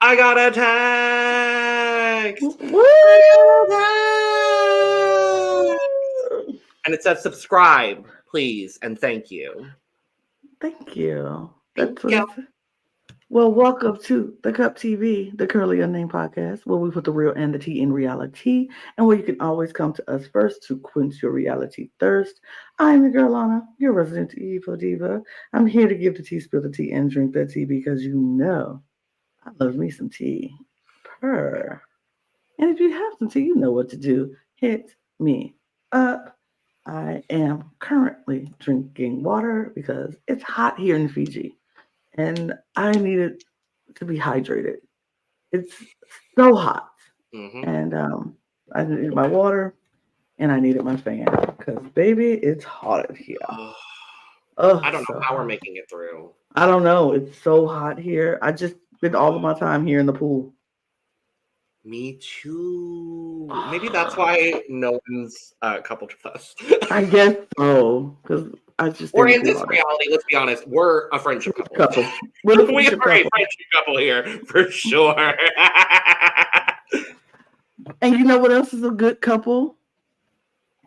I got a text. Woo! And it says subscribe, please, and thank you. Thank you. Thank That's what you. it's. Well, welcome to the Cup TV, the Currently Unnamed Podcast, where we put the real and the tea in reality, and where you can always come to us first to quench your reality thirst. I'm your girl, Lana, your resident evil diva. I'm here to give the tea, spill the tea, and drink that tea because you know I love me some tea. Purr. And if you have some tea, you know what to do. Hit me up. I am currently drinking water because it's hot here in Fiji and I needed to be hydrated. It's so hot. Mm-hmm. And I needed my water and I needed my fan because, baby, it's hot here. Oh, I don't know so how we're hot. making it through. I don't know. It's so hot here. I just spent all of my time here in the pool. Me too. Maybe that's why no one's coupled with us. I guess so because I just stay Or in the in pool this all day. reality, let's be honest, we're a friendship couple. Couple. We're a We friendship are a couple. friendship couple here, for sure. And you know what else is a good couple?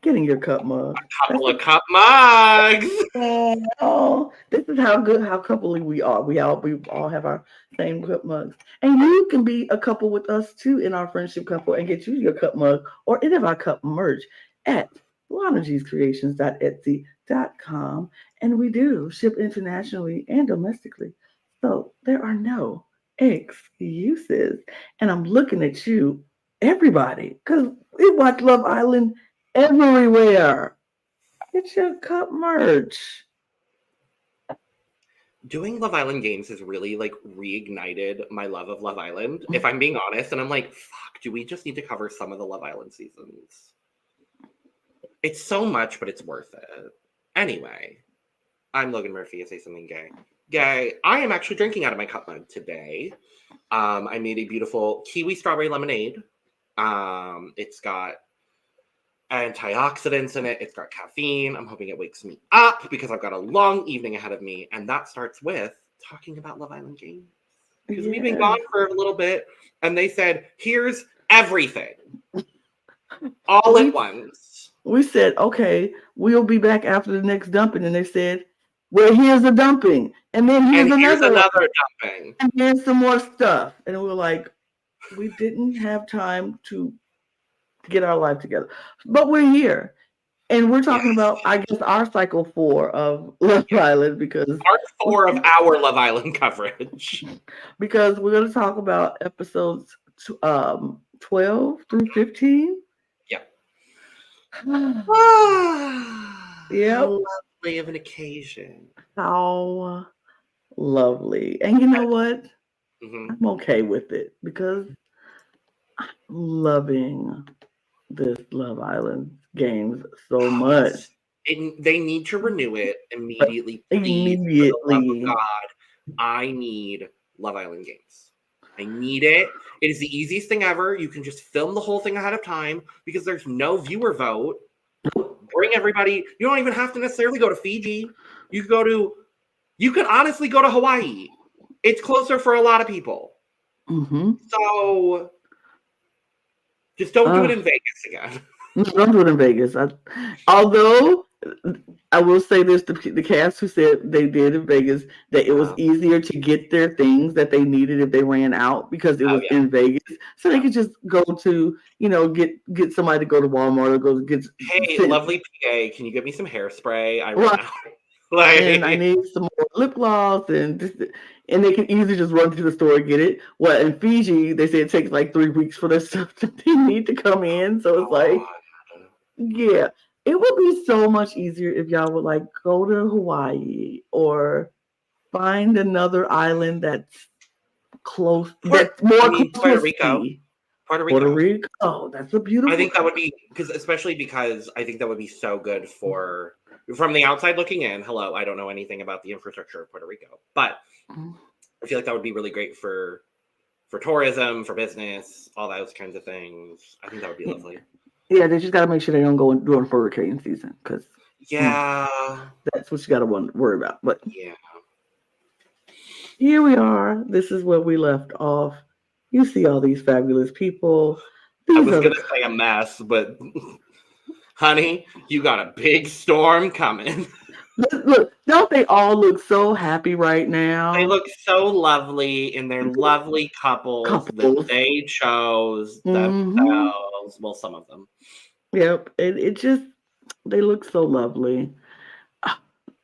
Getting your cup mug. Couple of cup mugs. Oh, this is how good, how coupley we are. We all have our same cup mugs, and you can be a couple with us too in our friendship couple and get you your cup mug or any of our cup merch at LanaG'sCreations.etsy.com, and we do ship internationally and domestically, so there are no excuses. And I'm looking at you, everybody, because we watch Love Island everywhere. Get your cup merch. Doing Love Island games has really like reignited my love of Love Island, if I'm being honest. And I'm like, fuck, do we just need to cover some of the Love Island seasons? It's so much, but it's worth it. Anyway, I'm Logan Murphy. I say something gay. Gay. I am actually drinking out of my cup mug today. I made a beautiful kiwi strawberry lemonade. It's got antioxidants in it. It's got caffeine. I'm hoping it wakes me up because I've got a long evening ahead of me. And that starts with talking about Love Island games. Because we've been gone for a little bit. And they said, here's everything. All at once. We said, okay, we'll be back after the next dumping. And they said, well, here's a dumping. And then here's another dumping. And here's some more stuff. And we were like, we didn't have time to get our life together. But we're here. And we're talking about, I guess, our cycle 4 of Love Island because part 4 of our Love Island coverage. Because we're going to talk about episodes 12 through 15. Yep. Yep. How lovely of an occasion. How lovely. And you know what? Mm-hmm. I'm okay with it because I'm loving this Love Island games so much. They need to renew it immediately. Please, immediately. For the love of God, I need Love Island games. I need it. It is the easiest thing ever. You can just film the whole thing ahead of time because there's no viewer vote. Bring everybody. You don't even have to necessarily go to Fiji. You could honestly go to Hawaii. It's closer for a lot of people. Mm-hmm. So just don't do it in Vegas again. No, don't do it in Vegas. Although I will say this, the cast who said they did in Vegas, that it was easier to get their things that they needed if they ran out because it was in Vegas. So they could just go to, get somebody to go to Walmart or go get. Hey, lovely PA, can you give me some hairspray? I Right. ran out. And I need some more lip gloss and they can easily just run to the store and get it. Well, in Fiji, they say it takes like 3 weeks for their stuff that they need to come in. So it's like, yeah, it would be so much easier if y'all would like go to Hawaii or find another island that's close. That's more close Puerto to Rico. sea. Puerto Rico. Oh, that's a beautiful. I think that would be because I think that would be so good from the outside looking in. Hello, I don't know anything about the infrastructure of Puerto Rico, but I feel like that would be really great for tourism, for business, all those kinds of things. I think that would be lovely. Yeah, they just got to make sure they don't go during hurricane season because that's what you got to worry about. But yeah, here we are. This is where we left off. You see all these fabulous people. I These was are gonna the say a mess, but honey, you got a big storm coming. look. Don't they all look so happy right They now? look so lovely in their lovely couples that Couples. they chose Mm-hmm. themselves. Well, some of them. Yep. It just they look so lovely.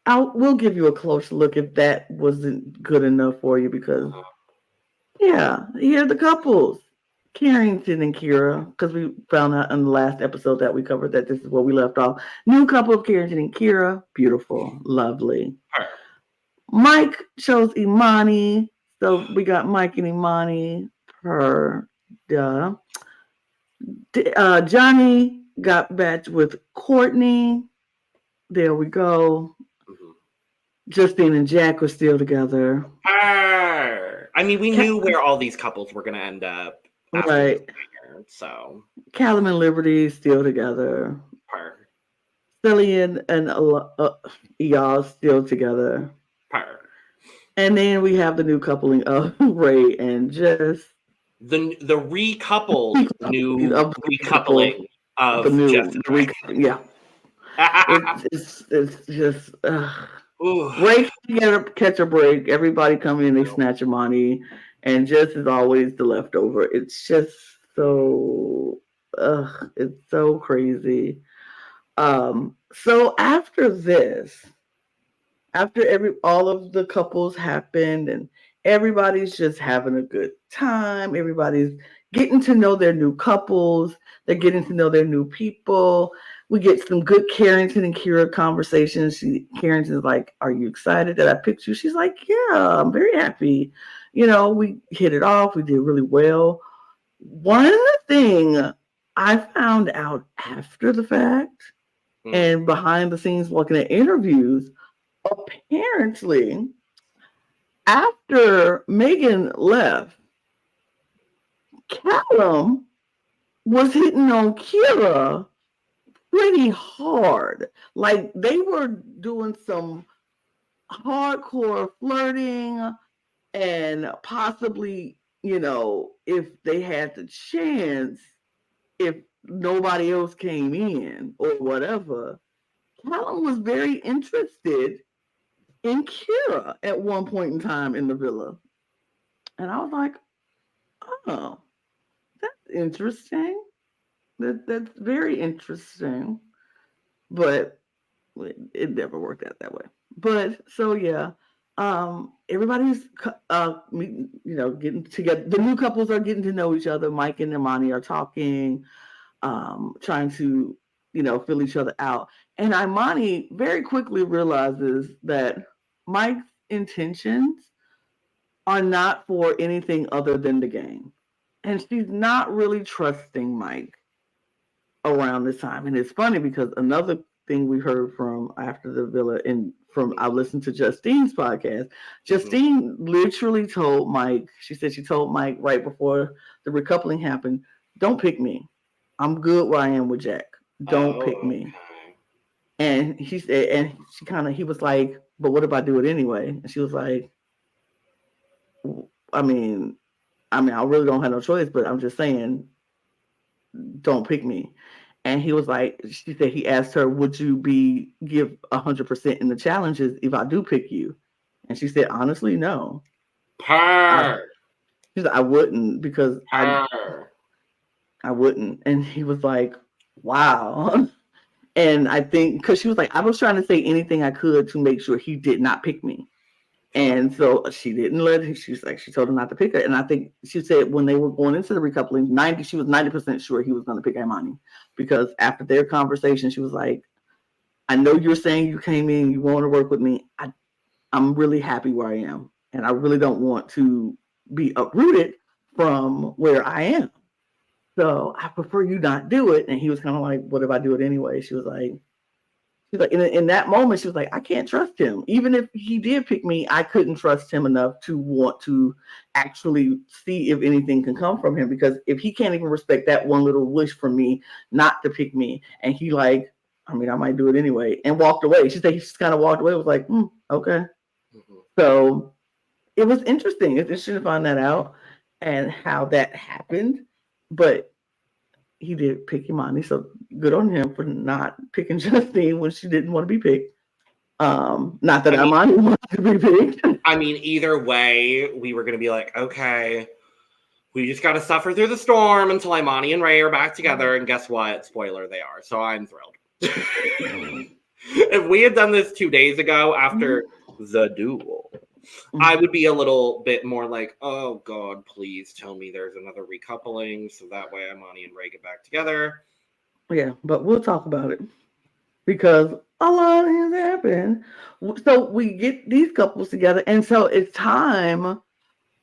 We'll give you a close look if that wasn't good enough for you because Uh-huh. yeah, here are the couples. Carrington and Kira, because we found out in the last episode that we covered that this is where we left off. New couple of Carrington and Kira, beautiful, lovely. Her. Mike chose Imani, so we got Mike and Imani per duh. Johnny got matched with Courtney. There we go. Mhm. Justine and Jack were still together. Her. I mean, we Ca- knew where all these couples were gonna end up after this right. banger, so Callum and Liberty still together. her. Cillian and y'all still together. Her. And then we have the new coupling of Ray and Jess. The recoupled new Of the couple, recoupling the of Jess new, the and yeah. Ray. It's just Ooh. Ray can't catch a break. Everybody come in, they snatch your money, and Jess is always the leftover. It's just so it's so crazy. So after this, after all of the couples happened and everybody's just having a good time, everybody's getting to know their new couples, they're getting to know their new people. We get some good Carrington and Kira conversations. Carrington's like, "Are you excited that I picked you?" She's like, "Yeah, I'm very happy." We hit it off. We did really well. One thing I found out after the fact and behind the scenes, looking at interviews, apparently, after Megan left, Callum was hitting on Kira pretty hard. Like they were doing some hardcore flirting and possibly, if they had the chance, if nobody else came in or whatever, Callum was very interested in Kira at one point in time in the villa. And I was like, oh, that's interesting. That's very interesting. But it never worked out that way. But so yeah, everybody's getting together. The new couples are getting to know each other. Mike and Imani are talking, trying to fill each other out. And Imani very quickly realizes that Mike's intentions are not for anything other than the game. And she's not really trusting Mike around this time. And it's funny because another thing we heard from after the villa and from I listened to Justine's podcast. Justine literally told Mike, she said she told Mike right before the recoupling happened, don't pick me. I'm good where I am with Jack. Don't pick Oh, me. And he said, and he was like, but what if I do it anyway? And she was like, I mean, I really don't have no choice, but I'm just saying, don't pick me. And he was like, she said he asked her, would you give 100% in the challenges if I do pick you? And she said, honestly, no. Her. She said, I wouldn't because Her. I wouldn't. And he was like, wow. And I think because she was like, I was trying to say anything I could to make sure he did not pick me. And so she didn't let him. She's like, she told him not to pick her. And I think she said when they were going into the recoupling, she was 90% sure he was going to pick Imani. Because after their conversation, she was like, I know you're saying you came in, you want to work with me. I'm really happy where I am. And I really don't want to be uprooted from where I am. So I prefer you not do it. And he was kind of like, what if I do it anyway? She's like, in that moment, she was like, I can't trust him. Even if he did pick me, I couldn't trust him enough to want to actually see if anything can come from him. Because if he can't even respect that one little wish from me not to pick me, and he like, I might do it anyway, and walked away. She said he just kind of walked away. It was like, okay. So it was interesting. It's interesting to find that out. and how that happened. But he did pick Imani, so good on him for not picking Justine when she didn't want to be picked. Not that I mean, Imani wanted to be picked. either way, we were going to be like, okay, we just got to suffer through the storm until Imani and Ray are back together. And guess what? Spoiler, they are. So I'm thrilled. If we had done this 2 days ago after the duel, I would be a little bit more like, oh God, please tell me there's another recoupling so that way Imani and Ray get back together. Yeah, but we'll talk about it because a lot has happened. So we get these couples together, and so it's time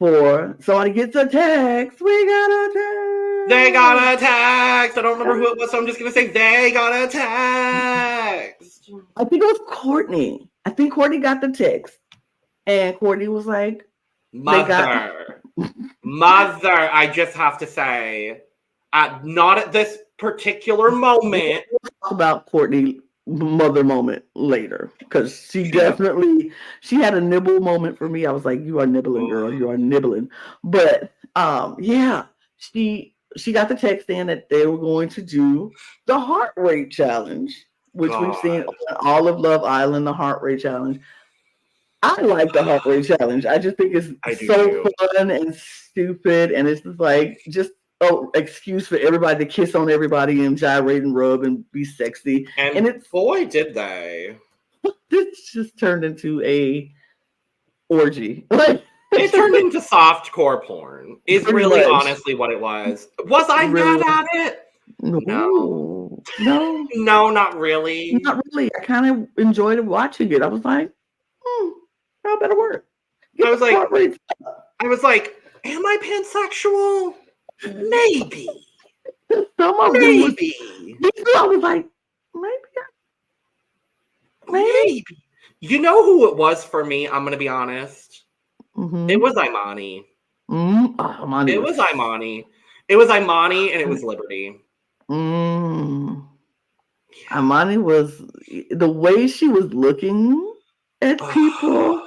for somebody gets a text. We got a text. They got a text. I don't remember who it was, so I'm just gonna say they got a text. I think it was Courtney. I think Courtney got the text, and Courtney was like, Mother. I just have to say, not at this particular moment. We'll talk about Courtney mother moment later because she definitely she had a nibble moment for me. I was like, you are nibbling, girl, you are nibbling. But yeah, she got the text in that they were going to do the heart rate challenge, which we've seen on all of Love Island, the heart rate challenge. I like the heart rate challenge. I just think it's so fun and stupid, and it's just like excuse for everybody to kiss on everybody and gyrate and rub and be sexy. And it's boy, did they! This just turned into a orgy. It turned into softcore porn. Is really honestly what it was. Was I mad at it? No, not really. Not really. I kind of enjoyed watching it. I was like, that better work. I was like, am I pansexual? Maybe. Some of maybe. I was like, maybe. You know who it was for me? I'm gonna be honest. Mm-hmm. It was Imani. Imani. It was Imani. It was Imani, and it was Liberty. Imani was the way she was looking at people.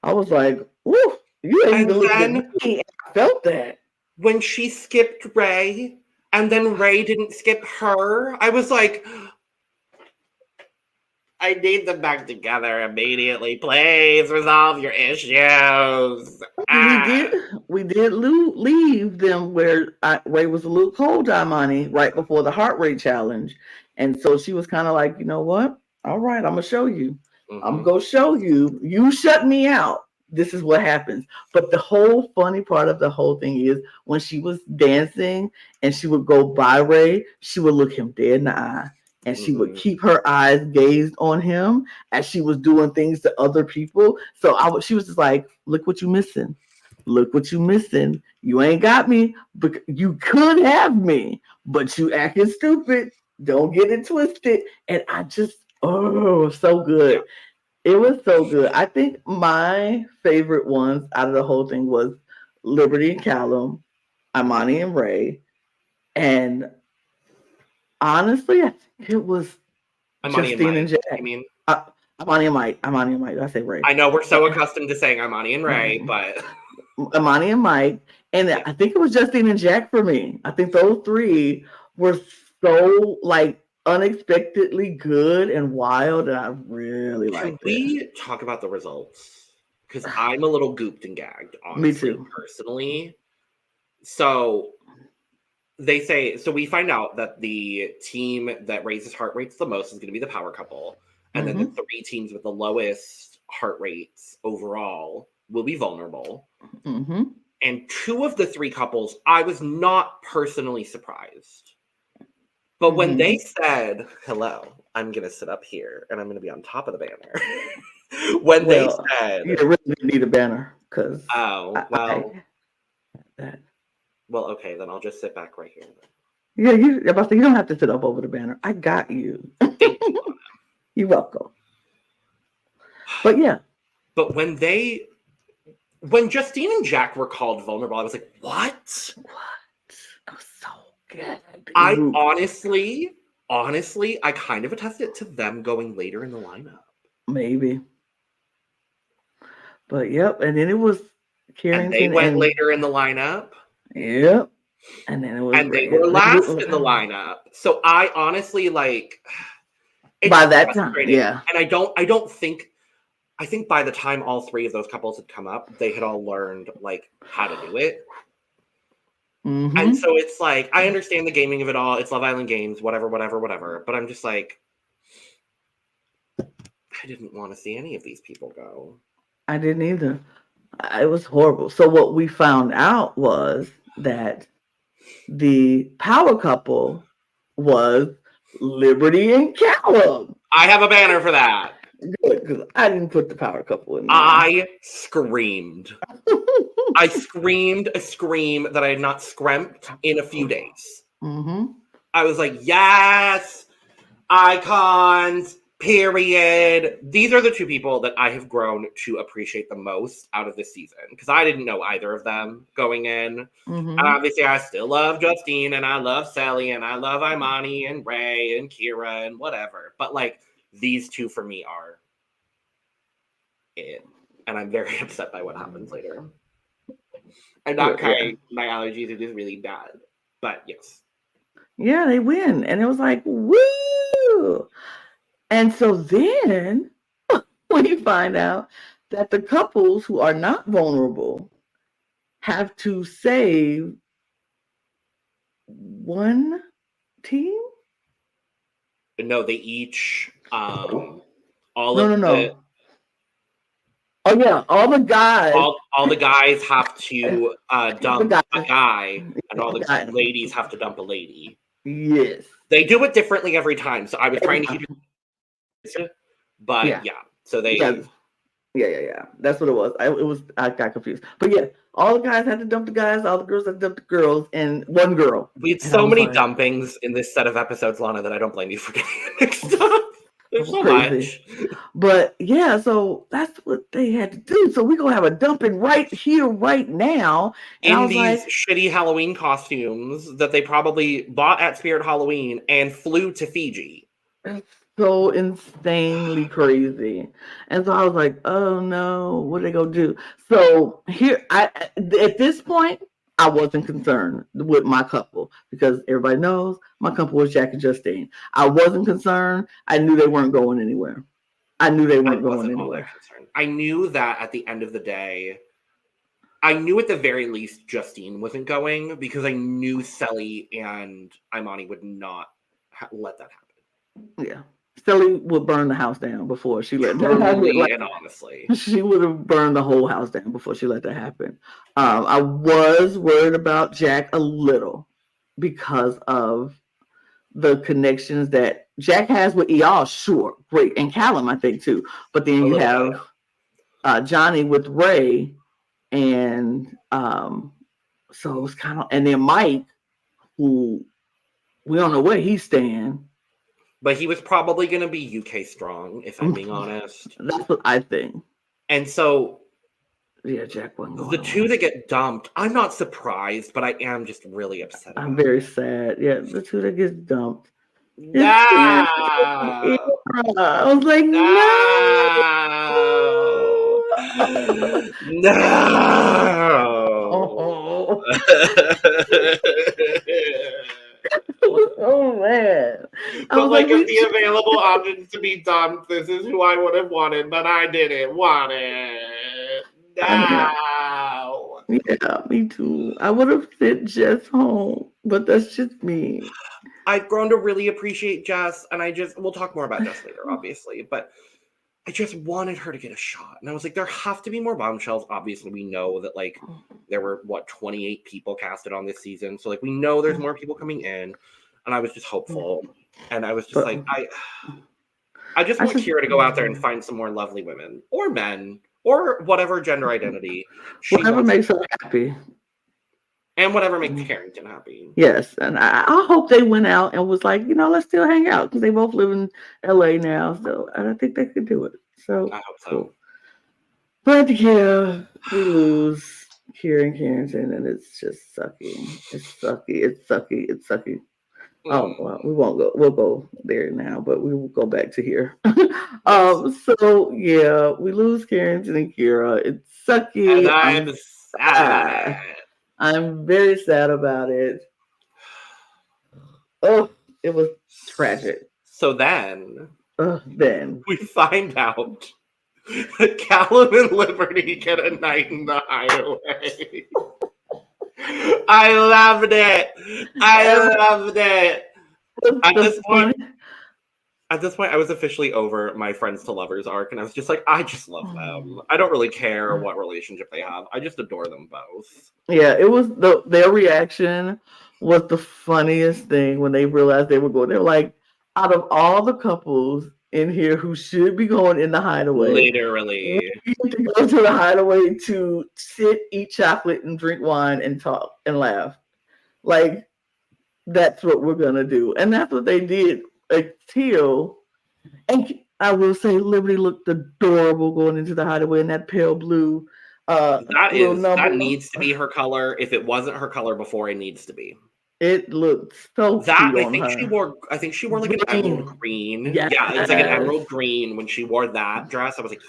I was like, "Ooh, you ain't even looking at me." I felt that. When she skipped Ray and then Ray didn't skip her, I was like, I need them back together immediately. Please resolve your issues. We did leave them where Ray was a little cold to Imani right before the heart rate challenge. And so she was kind of like, you know what? All right, I'm going to show you. Mm-hmm. I'm going to show you. You shut me out. This is what happens. But the whole funny part of the whole thing is when she was dancing and she would go by Ray, she would look him dead in the eye and she would keep her eyes gazed on him as she was doing things to other people. So she was just like, look what you missing. Look what you missing. You ain't got me, but you could have me, but you acting stupid. Don't get it twisted. And I just, so good. Yeah. It was so good. I think my favorite ones out of the whole thing was Liberty and Callum, Imani and Ray, and honestly, I think it was Justine and Jack. I mean, Imani and Mike. I say Ray. I know we're so accustomed to saying Imani and Ray, but Imani and Mike, and I think it was Justine and Jack for me. I think those three were so unexpectedly good and wild, and I really like it. Can we talk about the results? Because I'm a little gooped and gagged, honestly, personally. So we find out that the team that raises heart rates the most is going to be the power couple, and then the 3 teams with the lowest heart rates overall will be vulnerable. Mm-hmm. And 2 of the 3 couples, I was not personally surprised. But when they said, hello, I'm going to sit up here and I'm going to be on top of the banner. They said... You really need a banner because... Well, okay, then I'll just sit back right here. Yeah, you don't have to sit up over the banner. I got you. You're welcome. But yeah. But when Justine and Jack were called vulnerable, I was like, what? That was so good. I honestly, I kind of attested it to them going later in the lineup. Maybe. But yep, and then it was Carrington. And they went later in the lineup. Yep. And then it was And they red. were last in the lineup. So I honestly it's by that time, frustrating. yeah. And I think by the time all three of those couples had come up, they had all learned how to do it. Mm-hmm. And so it's I understand the gaming of it all. It's Love Island games, whatever. But I'm just I didn't want to see any of these people go. I didn't either. It was horrible. So what we found out was that the power couple was Liberty and Callum. I have a banner for that. Good, because I didn't put the power couple in there. I screamed. I screamed a scream that I had not screamed in a few days. Mm-hmm. I was like, yes, icons, period. These are the two people that I have grown to appreciate the most out of this season, because I didn't know either of them going in. Mm-hmm. And obviously, I still love Justine, and I love Sally, and I love Imani, and Ray, and Kira, and whatever. But these two for me are it. And I'm very upset by what happens later. I'm not crying. My allergies are just really bad. But yes. Yeah, they win. And it was like, woo! And so then we find out that the couples who are not vulnerable have to save one team? No, they each No. Oh yeah, all the guys. All the guys have to dump a guy, and all the ladies have to dump a lady. Yes. They do it differently every time. So I was trying to keep but yeah. So they Yeah. That's what it was. I got confused. But yeah, all the guys had to dump the guys, all the girls had to dump the girls, and one girl. We had so many dumpings in this set of episodes, Lana, that I don't blame you for getting mixed up. There's so much. But yeah, so that's what they had to do. So we're gonna have a dumping right here, right now. And in these shitty Halloween costumes that they probably bought at Spirit Halloween and flew to Fiji. It's so insanely crazy. And so I was like, oh no, what are they gonna do? So here at this point, I wasn't concerned with my couple, because everybody knows my couple was Jack and Justine. I wasn't concerned. I knew they weren't going anywhere. I knew that at the end of the day, I knew at the very least Justine wasn't going, because I knew Sally and Imani would not let that happen. Yeah. Sally would burn the house down before she let that happen. And honestly, she would have burned the whole house down before she let that happen. I was worried about Jack a little because of the connections that Jack has with Eyal, sure, great, and Callum, I think too. But then you have Johnny with Ray, and so it was kind of, and then Mike, who we don't know where he's staying. But he was probably going to be UK strong, if I'm being honest. That's what I think. And so, yeah, Jack wasn't the two that get dumped, I'm not surprised, but I am just really upset. I'm very sad. Yeah, the two that gets dumped. No! I was like, no! Oh man! But of the available options to be dumped, this is who I would have wanted, but I didn't want it. No. Yeah, me too. I would have sent Jess home, but that's just me. I've grown to really appreciate Jess, and we'll talk more about Jess later, obviously, but I just wanted her to get a shot. And I was like, there have to be more bombshells. Obviously, we know that there were 28 people casted on this season. So we know there's more people coming in. And I was just hopeful. And I was just I just want Kira to go out there and find some more lovely women or men or whatever gender identity. Whatever makes her happy. And whatever makes Carrington happy. Yes. And I hope they went out and was like, let's still hang out, because they both live in LA now. So I think they could do it. So I hope so. Cool. But yeah, we lose Kira and Carrington, and it's just sucky. It's sucky. Oh, well, we won't go. We'll go there now, but we will go back to here. So yeah, we lose Carrington and Kira. It's sucky. And I'm sad. I'm very sad about it. Oh, it was tragic. So then Then we find out that Callum and Liberty get a night in the hideaway. I loved it. I loved it. At this point, I was officially over my friends to lovers arc, and I was just like, I just love them. I don't really care what relationship they have. I just adore them both. Yeah, it was their reaction was the funniest thing when they realized they were going. They were like, out of all the couples in here who should be going in the hideaway, literally, we need to go to the hideaway to sit, eat chocolate, and drink wine and talk and laugh. Like, that's what we're gonna do, and that's what they did until. And I will say, Liberty looked adorable going into the hideaway in that pale blue. That needs to be her color. If it wasn't her color before, it needs to be. It looked so cute on her. I think she wore like an emerald green. Yes. Yeah, it was like an emerald green when she wore that dress. I was like,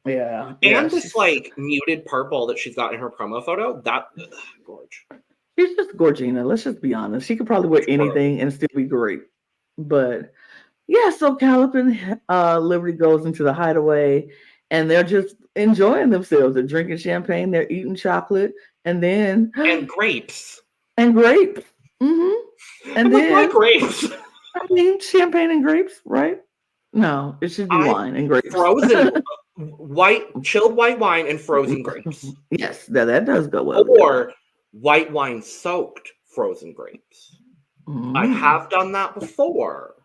yeah. And this like muted purple that she's got in her promo photo. That gorge. She's just Gorgina. Let's just be honest. She could probably wear anything and still be great. But yeah, so Callum and Liberty goes into the hideaway, and they're just enjoying themselves. They're drinking champagne, they're eating chocolate, and grapes. And grapes. Mm-hmm. And then why grapes? I mean, champagne and grapes, right? No, it should be wine and grapes. Frozen chilled white wine and frozen grapes. Yes, that does go well. Or white wine soaked frozen grapes. I have done that before.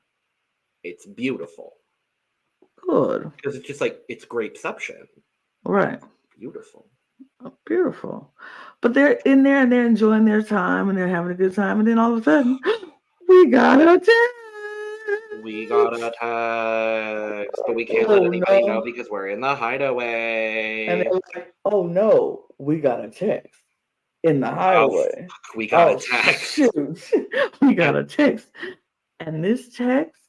It's beautiful. Good. Because it's just like, it's grapeception. Right. Beautiful. Oh, beautiful. But they're in there and they're enjoying their time and they're having a good time. And then all of a sudden, we got a text. But we can't let anybody know because we're in the hideaway. And they're like, oh no, we got a text in the hideaway. We got a text. Shoot. We got a text. And this text,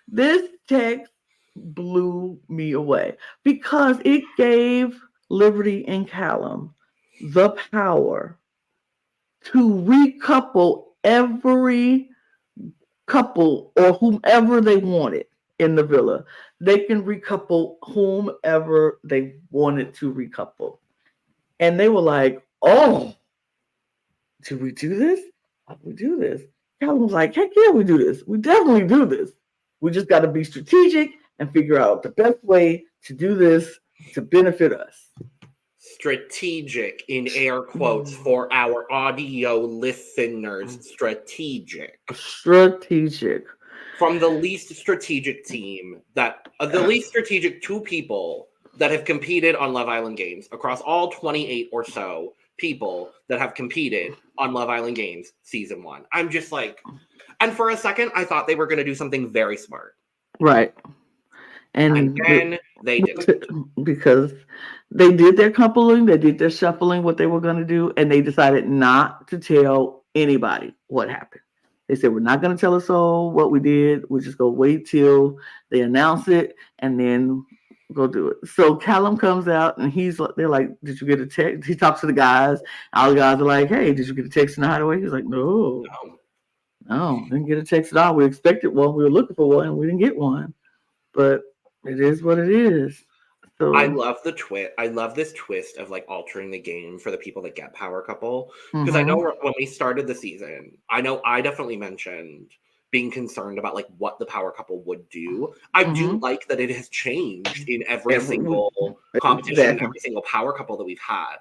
this text blew me away because it gave Liberty and Callum the power to recouple every couple or whomever they wanted in the villa. They can recouple whomever they wanted to recouple. And they were like, oh, do we do this? How do we do this? Callum was like, heck yeah, we do this. We definitely do this. We just got to be strategic and figure out the best way to do this to benefit us. Strategic in air quotes for our audio listeners. Strategic. From the least strategic team the least strategic two people that have competed on Love Island Games across all 28 or so people that have competed on Love Island Games season 1. I'm just like, and for a second, I thought they were going to do something very smart. Right. And then they didn't. Because they did their coupling, they did their shuffling, what they were going to do, and they decided not to tell anybody what happened. They said, we're not going to tell us all what we did. We're just going to wait till they announce it and then go do it. So Callum comes out and they're like, did you get a text? He talks to the guys. All the guys are like, hey, did you get a text in the hideaway? He's like, no, didn't get a text at all. We expected one. We were looking for one. We didn't get one. But it is what it is. So I love the twist. I love this twist of like altering the game for the people that get power couple. Because I know when we started the season, I know I definitely mentioned being concerned about like what the power couple would do. I do like that it has changed in every single competition, every single power couple that we've had.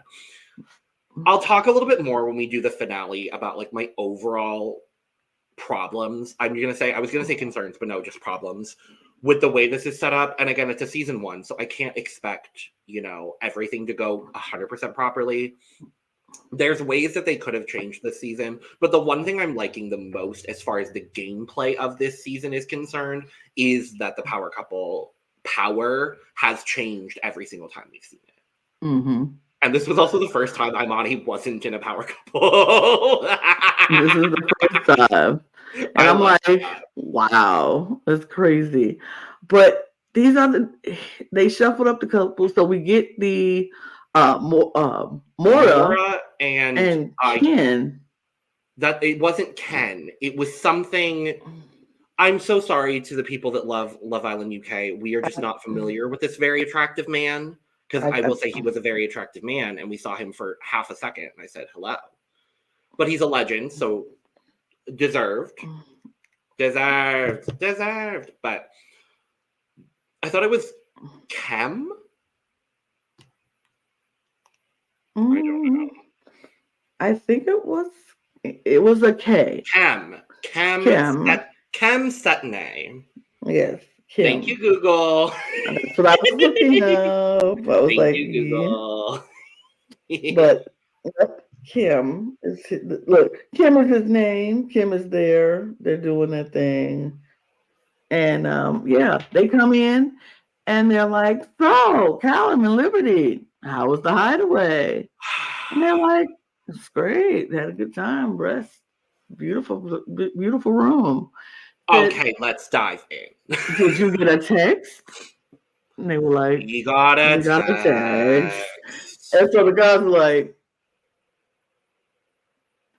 I'll talk a little bit more when we do the finale about like my overall problems. I was gonna say concerns, but no, just problems with the way this is set up. And again, it's a season 1, so I can't expect, everything to go 100% properly. There's ways that they could have changed this season, but the one thing I'm liking the most as far as the gameplay of this season is concerned is that the power couple power has changed every single time we've seen it. And this was also the first time Imani wasn't in a power couple. This is the first time. And I'm like, wow, that's crazy. But they shuffled up the couple, so we get the Mora and Ken. That it wasn't Ken. It was something. I'm so sorry to the people that love Love Island UK. We are just not familiar with this very attractive man, because I will say he was a very attractive man, and we saw him for half a second, and I said hello. But he's a legend, so deserved. But I thought it was Kem. I don't know. I think it was a K. Kem Setney. Yes. Kim. Thank you, Google. That's what I was looking up. I was Thank you, Google. But Kim is Kim is his name. Kim is there. They're doing their thing. And they come in and they're like, so Callum and Liberty, how was the hideaway? And they're like, it's great. They had a good time. Rest. Beautiful, beautiful room. Okay, let's dive in. Did you get a text? And they were like, we got a text. And so the guys were like,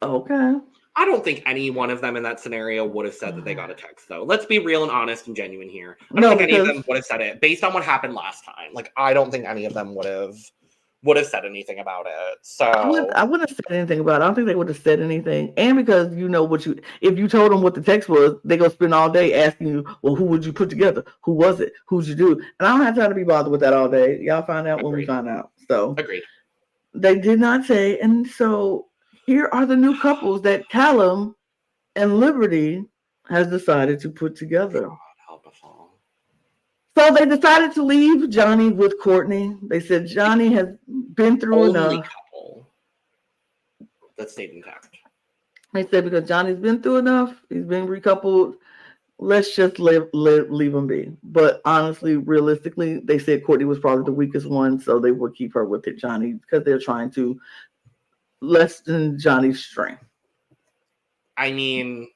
okay. I don't think any one of them in that scenario would have said that they got a text, though. Let's be real and honest and genuine here. I don't think any of them would have said it based on what happened last time. Like, I don't think any of them would have said anything about it. So I wouldn't have said anything about it. I don't think they would have said anything. And because if you told them what the text was, they're gonna spend all day asking you, well, who would you put together? Who was it? Who'd you do? And I don't have time to be bothered with that all day. Y'all find out when we find out. So agreed. They did not say, and so here are the new couples that Callum and Liberty has decided to put together. God, help us all. So they decided to leave Johnny with Courtney. They said Johnny has been through enough. Couple that stayed intact. They said because Johnny's been through enough, he's been recoupled. Let's just leave him be. But honestly, realistically, they said Courtney was probably the weakest one, so they would keep her with it, Johnny, because they're trying to lessen Johnny's strength. I mean,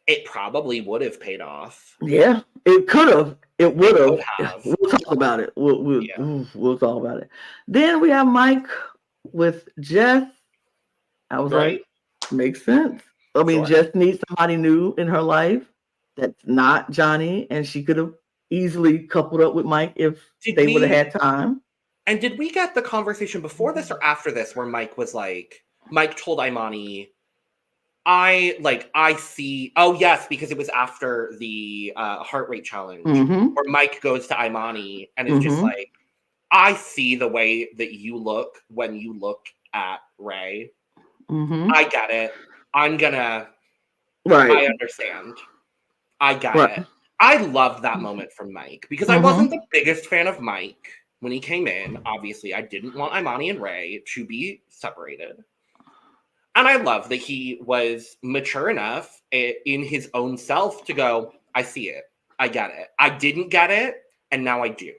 it probably would have paid off. Yeah, it could have. It would have. We'll talk about it. We'll talk about it. Then we have Mike with Jess. I was like, makes sense. I mean, Jess needs somebody new in her life that's not Johnny, and she could have easily coupled up with Mike if they would have had time. And did we get the conversation before this or after this where Mike was like, Mike told Imani, I see, oh yes, because it was after the heart rate challenge where Mike goes to Imani and is just like, I see the way that you look when you look at Ray. I get it. I'm gonna, I understand. I got it. I loved that moment from Mike because I wasn't the biggest fan of Mike when he came in. Obviously, I didn't want Imani and Ray to be separated. And I love that he was mature enough in his own self to go, I see it. I get it. I didn't get it, and now I do.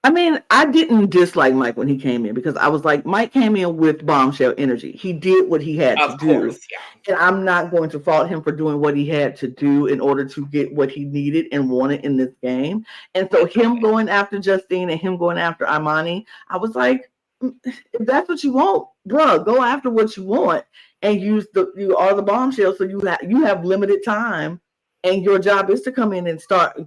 I mean, I didn't dislike Mike when he came in because I was like, Mike came in with bombshell energy. He did what he had to do. And I'm not going to fault him for doing what he had to do in order to get what he needed and wanted in this game. And so him going after Justine and him going after Imani, I was like, if that's what you want, bro, go after what you want and you are the bombshell. So you have limited time. And your job is to come in and start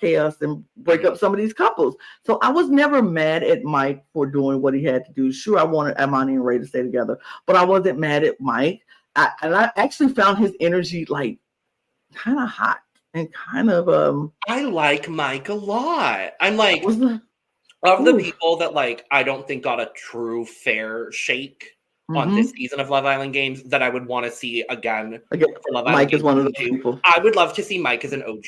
chaos and break up some of these couples. So I was never mad at Mike for doing what he had to do. Sure, I wanted Imani and Ray to stay together, but I wasn't mad at Mike. I actually found his energy like kind of hot and kind of. I like Mike a lot. I'm like of the people that like I don't think got a true fair shake on this season of Love Island Games that I would want to see again for Love Island Mike Games is one of the Season 2. people. I would love to see Mike as an OG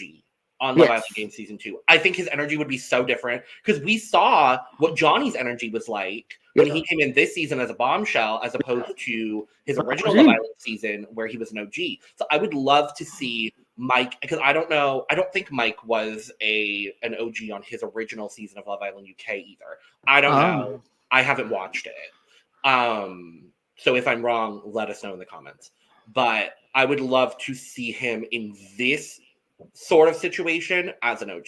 on Love Island Games Season 2. I think his energy would be so different because we saw what Johnny's energy was like when he came in this season as a bombshell as opposed to his original Love Island season where he was an OG. So I would love to see Mike, because I don't think Mike was an OG on his original season of Love Island UK either. I don't know. I haven't watched it. So if I'm wrong, let us know in the comments. But I would love to see him in this sort of situation as an OG.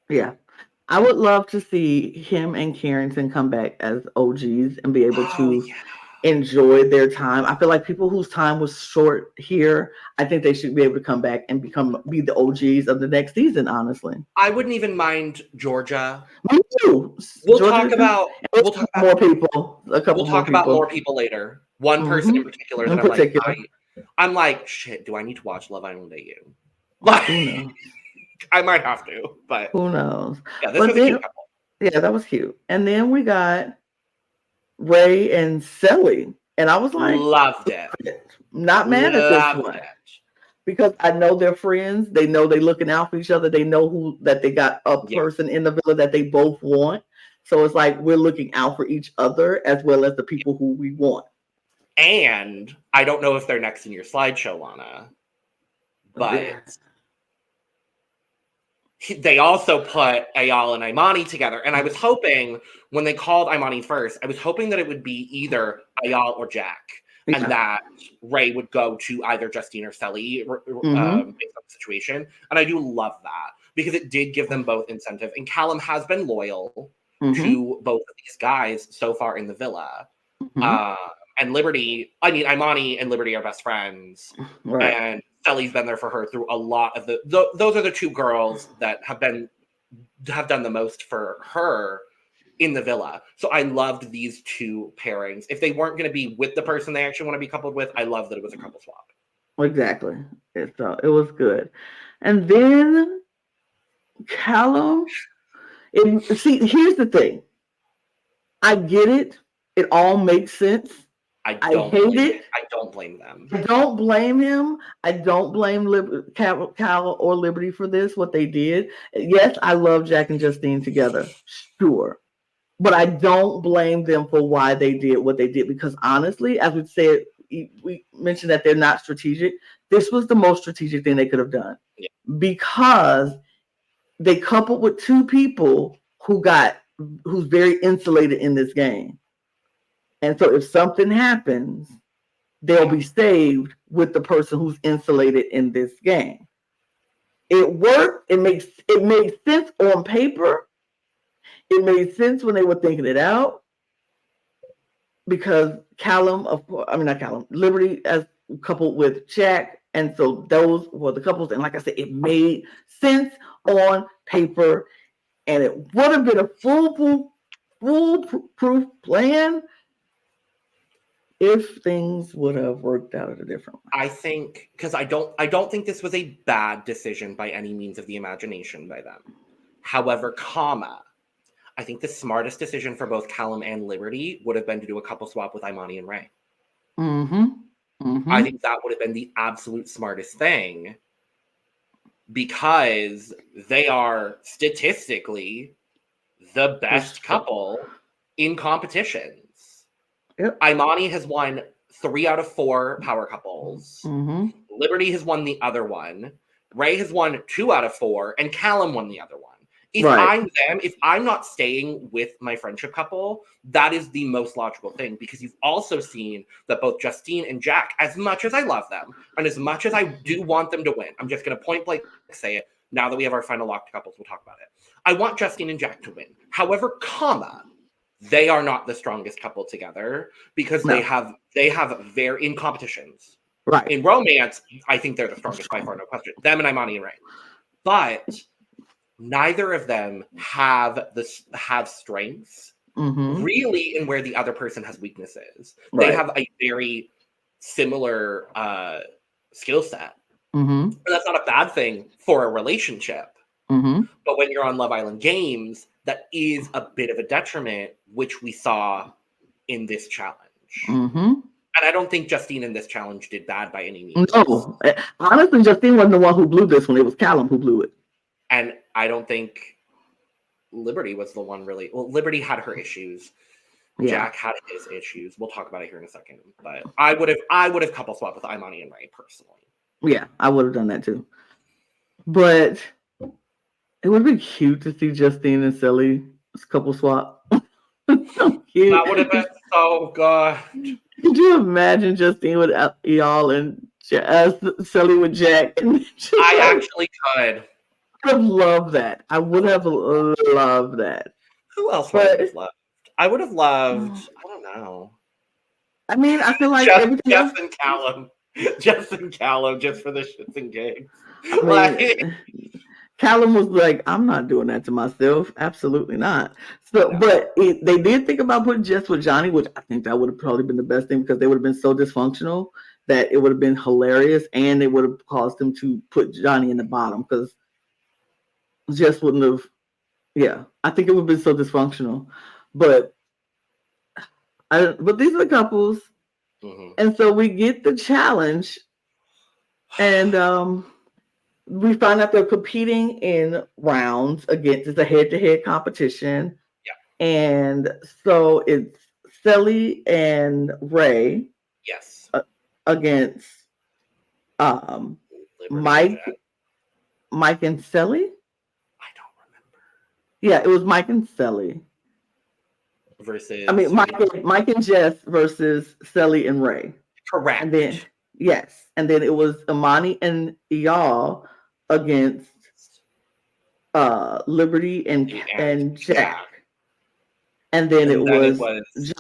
Yeah. I would love to see him and Carrington come back as OGs and be able Oh to yeah. enjoy their time. I feel like people whose time was short here, I think they should be able to come back and be the OGs of the next season, honestly. I wouldn't even mind Georgia. Me too. We'll Georgia, talk about we'll talk about more people, a we'll couple more talk about more people. people later. One person Hmm. in particular In that I'm like, particular, I'm like, shit, do I need to watch Love Island AU? Like, who knows? I might have to, but Who knows? yeah, this But was a then, cute couple. yeah, that was cute. And then we got Ray and Sally, and I was like, Loved it. not mad at this Loved one. it. Because I know they're friends. They know they're looking out for each other. They know that they got a Yeah. person in the villa that they both want. So it's like we're looking out for each other as well as the people who we want. And I don't know if they're next in your slideshow, Lana, but they also put Ayal and Imani together. And I was hoping when they called Imani first, I was hoping that it would be either Ayal or Jack. Yeah. And that Ray would go to either Justine or Selly based on the situation. And I do love that because it did give them both incentive. And Callum has been loyal to both of these guys so far in the villa. And Liberty, I mean, Imani and Liberty are best friends. Right. And Selly's been there for her through a lot of those are the two girls that have done the most for her in the villa. So I loved these two pairings. If they weren't going to be with the person they actually want to be coupled with, I love that it was a couple swap. Exactly. It was good. And then Callum, see, here's the thing. I get it. It all makes sense. I hate it. I don't blame them. I don't blame him. I don't blame Cal or Liberty for this, what they did. Yes, I love Jack and Justine together. Sure. But I don't blame them for why they did what they did because honestly, as we said, we mentioned that they're not strategic. This was the most strategic thing they could have done because they coupled with two people who's very insulated in this game. And so if something happens, they'll be saved with the person who's insulated in this game. It worked. It made sense on paper. It made sense when they were thinking it out because Liberty as coupled with Jack. And so those were the couples. And like I said, it made sense on paper and it would have been a foolproof plan if things would have worked out at a different way. I think because I don't think this was a bad decision by any means of the imagination by them. However, I think the smartest decision for both Callum and Liberty would have been to do a couple swap with Imani and Ray. I think that would have been the absolute smartest thing because they are statistically the best couple in competitions. Yep. Imani has won 3 out of 4 power couples. Liberty has won the other one. Ray has won 2 out of 4, and Callum won the other one. If I'm them, if I'm not staying with my friendship couple, that is the most logical thing because you've also seen that both Justine and Jack, as much as I love them and as much as I do want them to win, I'm just going to point blank say it. Now that we have our final locked couples, we'll talk about it. I want Justine and Jack to win. However, they are not the strongest couple together because they have very in competitions. Right. In romance, I think they're the strongest by far, no question. Them and Imani and Ray. But neither of them have strengths really in where the other person has weaknesses. They have a very similar skill set. And that's not a bad thing for a relationship. But when you're on Love Island Games, that is a bit of a detriment, which we saw in this challenge. And I don't think Justine in this challenge did bad by any means. No. Honestly, Justine wasn't the one who blew this one. It was Callum who blew it. And I don't think Liberty was the one really. Well, Liberty had her issues. Yeah. Jack had his issues. We'll talk about it here in a second. But I would have couple swapped with Imani and Ray personally. Yeah, I would have done that too. But it would have been cute to see Justine and Sally couple swap. So cute. That would have been so good. Could you imagine Justine with y'all and Sally with Jack? I actually could. have loved that. I would have loved that. Who else would I have loved? I would have loved, Mm. I don't know. I mean, I feel like everything else. Jess and Callum. Jess and Callum, just for the shits and gigs. I mean, Callum was like, I'm not doing that to myself. Absolutely not. So, No. but they did think about putting Jess with Johnny, which I think that would have probably been the best thing because they would have been so dysfunctional that it would have been hilarious and they would have caused them to put Johnny in the bottom because Jess wouldn't have. Yeah, I think it would have been so dysfunctional. But these are the couples. Mm-hmm. And so we get the challenge and we find out they're competing in rounds against it's a head-to-head competition. Yeah. And so it's Sally and Ray. Yes. Against Mike and Sally. I don't remember. Yeah, it was Mike and Sally. Versus Mike and Jess versus Sally and Ray. Correct. And then yes. And then it was Imani and Eyal against Liberty and Jack. And then it was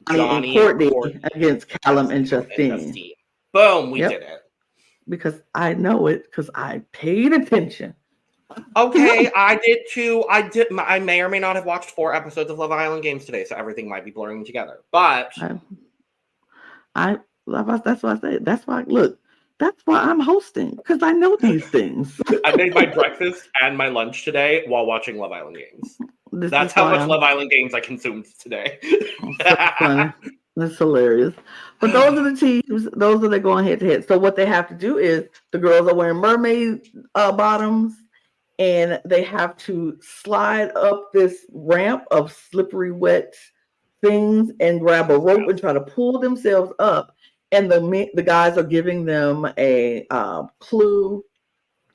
Johnny and Courtney against Callum and Justine. Boom, we did it. Because I know it, because I paid attention. Okay, I did too. I may or may not have watched 4 episodes of Love Island Games today, so everything might be blurring together. But that's why I say. That's why that's why I'm hosting, because I know these things. I made my breakfast and my lunch today while watching Love Island Games. That's how much Love Island Games I consumed today. So funny. That's hilarious. But those are the teams. Those are they going head to head. So what they have to do is the girls are wearing mermaid bottoms, and they have to slide up this ramp of slippery, wet things and grab a rope and try to pull themselves up. And the guys are giving them a clue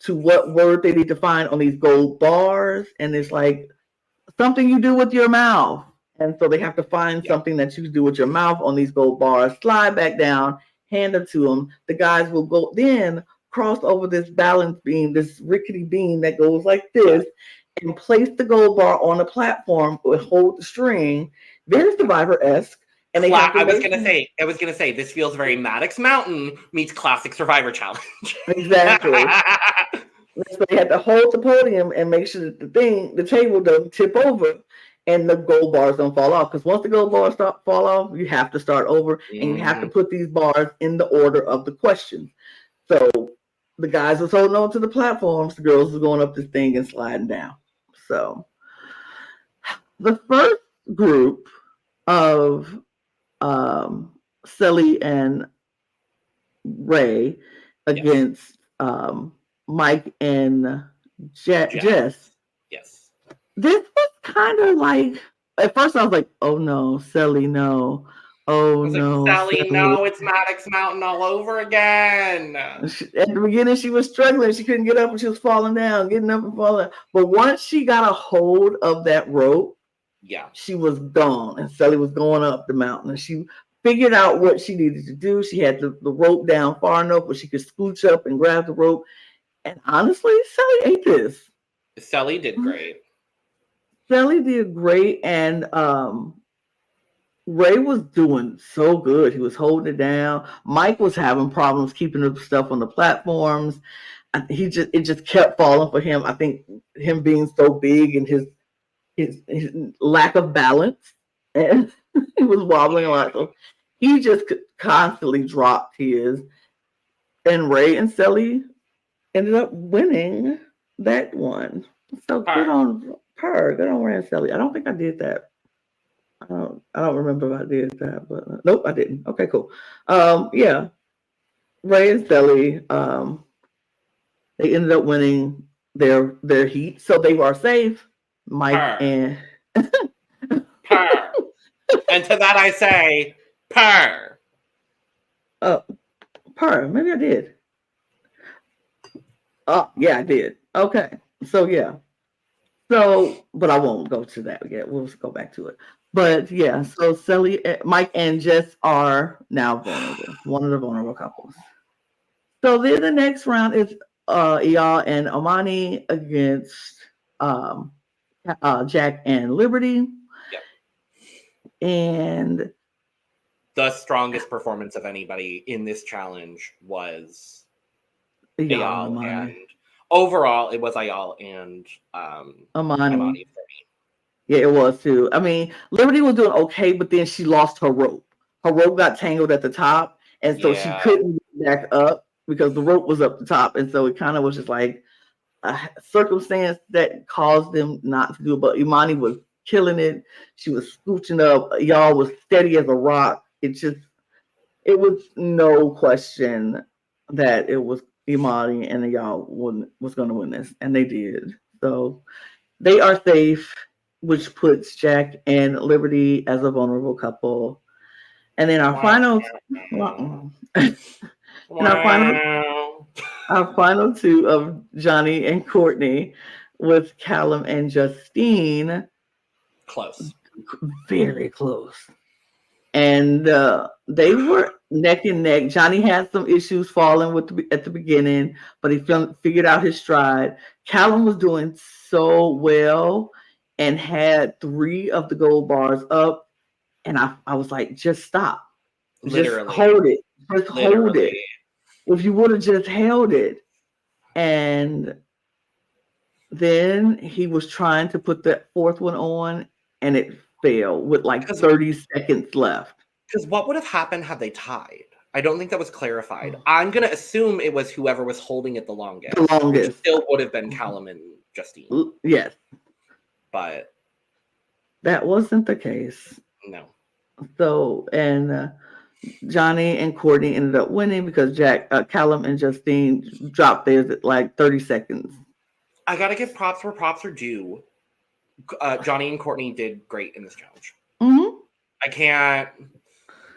to what word they need to find on these gold bars, and it's like something you do with your mouth. And so they have to find something that you do with your mouth on these gold bars, slide back down, hand it to them. The guys will go then cross over this balance beam, this rickety beam that goes like this, and place the gold bar on a platform, hold the string, very Survivor-esque. And I was gonna say this feels very Maddox Mountain meets Classic Survivor Challenge. Exactly. So they had to hold the podium and make sure that the table doesn't tip over and the gold bars don't fall off. Because once the gold bars fall off, you have to start over and you have to put these bars in the order of the questions. So the guys was holding on to the platforms, the girls were going up this thing and sliding down. So the first group of Sally and Ray against Mike and Jess. Yes. This was kind of like, at first I was like, oh no, Sally, no. Oh no, Sally, no, it's Maddox Mountain all over again. At the beginning, she was struggling. She couldn't get up and she was falling down, getting up and falling. But once she got a hold of that rope, she was gone. And Sally was going up the mountain. And she figured out what she needed to do. She had the rope down far enough where she could scooch up and grab the rope. And honestly, Sally ate this. Sally did great. Sally did great. And Ray was doing so good. He was holding it down. Mike was having problems keeping the stuff on the platforms. It just kept falling for him. I think him being so big and his lack of balance, and he was wobbling a lot. So he just constantly dropped his. And Ray and Sally ended up winning that one. So good on her. Good on Ray and Sally. I don't think I did that. I don't remember if I did that, but nope, I didn't. Okay, cool. Yeah, Ray and Sally, they ended up winning their heat, so they were safe. Mike and purr, and to that I say purr. Oh, purr. Maybe I did. Oh, yeah, I did. Okay, so yeah. So, but I won't go to that yet. We'll just go back to it. But yeah, so Sally, Mike, and Jess are now vulnerable. One of the vulnerable couples. So then the next round is Eyal and Amani against um, Jack and Liberty. Yep. And the strongest performance of anybody in this challenge was Eyal Eyal, and overall it was Eyal and Amani for me. Yeah, it was too. I mean, Liberty was doing okay, but then she lost her rope. Her rope got tangled at the top, and so she couldn't get back up because the rope was up the top, and so it kind of was just like a circumstance that caused them not to do it. But Imani was killing it. She was scooching up. Y'all was steady as a rock. It was no question that it was Imani and y'all was going to win this, and they did. So they are safe, which puts Jack and Liberty as a vulnerable couple. And then our final, our final two of Johnny and Courtney with Callum and Justine. Close. Very close. And they were neck and neck. Johnny had some issues falling at the beginning, but he figured out his stride. Callum was doing so well and had 3 of the gold bars up. And I was like, just stop. Literally. Just hold it. Just hold it. If you would have just held it. And then he was trying to put that 4th one on, and it failed with like 30 seconds left. Because what would have happened had they tied? I don't think that was clarified. I'm going to assume it was whoever was holding it the longest. Which still would have been Callum and Justine. Yes. But that wasn't the case. No. So, and Johnny and Courtney ended up winning because Callum and Justine dropped theirs at like 30 seconds. I got to give props where props are due. Johnny and Courtney did great in this challenge. Mm-hmm. I can't,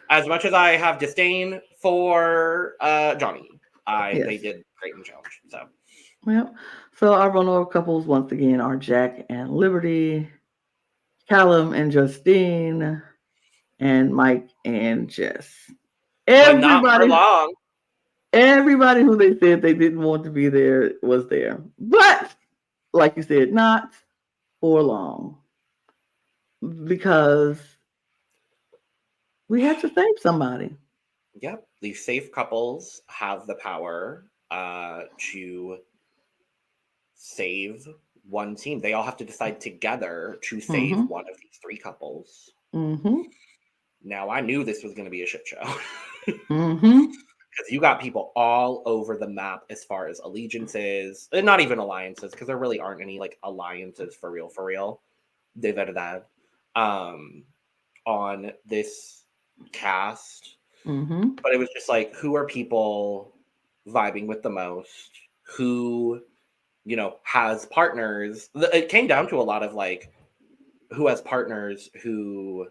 as much as I have disdain for Johnny, they did great in the challenge. So, yeah. So our vulnerable couples once again are Jack and Liberty, Callum and Justine, and Mike and Jess. Everybody, but not for long. Everybody who they said they didn't want to be there was there, but like you said, not for long, because we had to save somebody. Yep. These safe couples have the power to save one team. They all have to decide together to save one of these 3 couples. Mm-hmm. Now, I knew this was going to be a shit show. Mm-hmm. Because you got people all over the map as far as allegiances, and not even alliances, because there really aren't any like alliances for real. De verdad. On this cast. Mm-hmm. But it was just like, who are people vibing with the most? Who, has partners? It came down to a lot of like, who has partners who,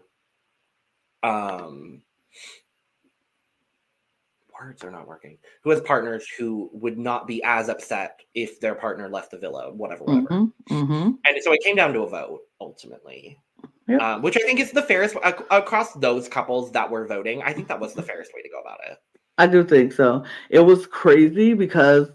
words are not working. Who has partners who would not be as upset if their partner left the villa, whatever. Mm-hmm. And so it came down to a vote, ultimately. Yep. Which I think is the fairest, across those couples that were voting, I think that was the fairest way to go about it. I do think so. It was crazy because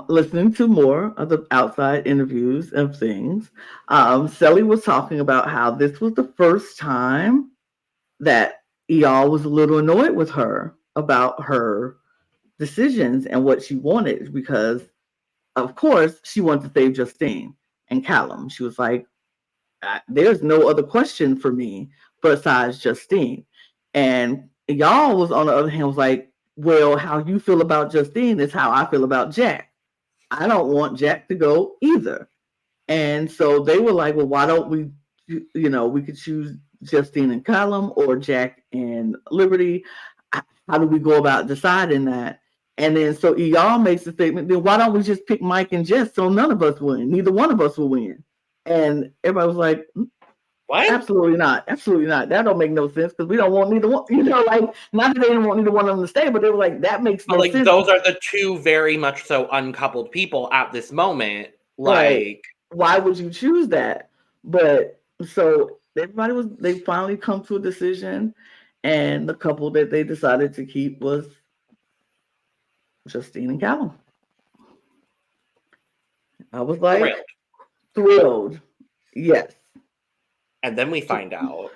listening to more of the outside interviews of things, Sally was talking about how this was the first time that Eyal was a little annoyed with her about her decisions and what she wanted, because of course she wanted to save Justine and Callum. She was like, there's no other question for me besides Justine. And Eyal was, on the other hand, was like, well, how you feel about Justine is how I feel about Jack. I don't want Jack to go either. And so they were like, well, why don't we, we could choose Justine and Callum or Jack and Liberty. How do we go about deciding that? And then so Eyal makes the statement, then why don't we just pick Mike and Jess so none of us win? Neither one of us will win. And everybody was like, what? Absolutely not. Absolutely not. That don't make no sense because we don't want neither one. Like, not that they didn't want neither one of them to stay, but they were like, that makes no sense. Those are the 2 very much so uncoupled people at this moment. Right. Why would you choose that? But so they finally come to a decision, and the couple that they decided to keep was Justine and Callum. I was like Thrilled. thrilled. Yes. And then we find out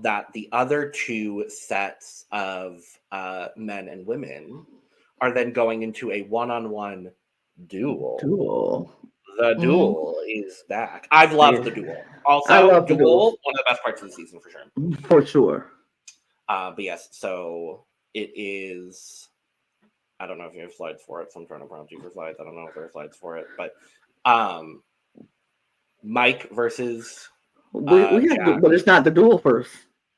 that the other two sets of men and women are then going into a one-on-one duel. The Mhm. duel is back. I've loved the duel. I Also, love the duel duel, one of the best parts of the season for sure. for sure. But yes, so it is. I don't know if you have slides for it, so I'm trying to prompt you for slides. I don't know if there are slides for it, but Mike versus We have to, Jack. but it's not the duel first.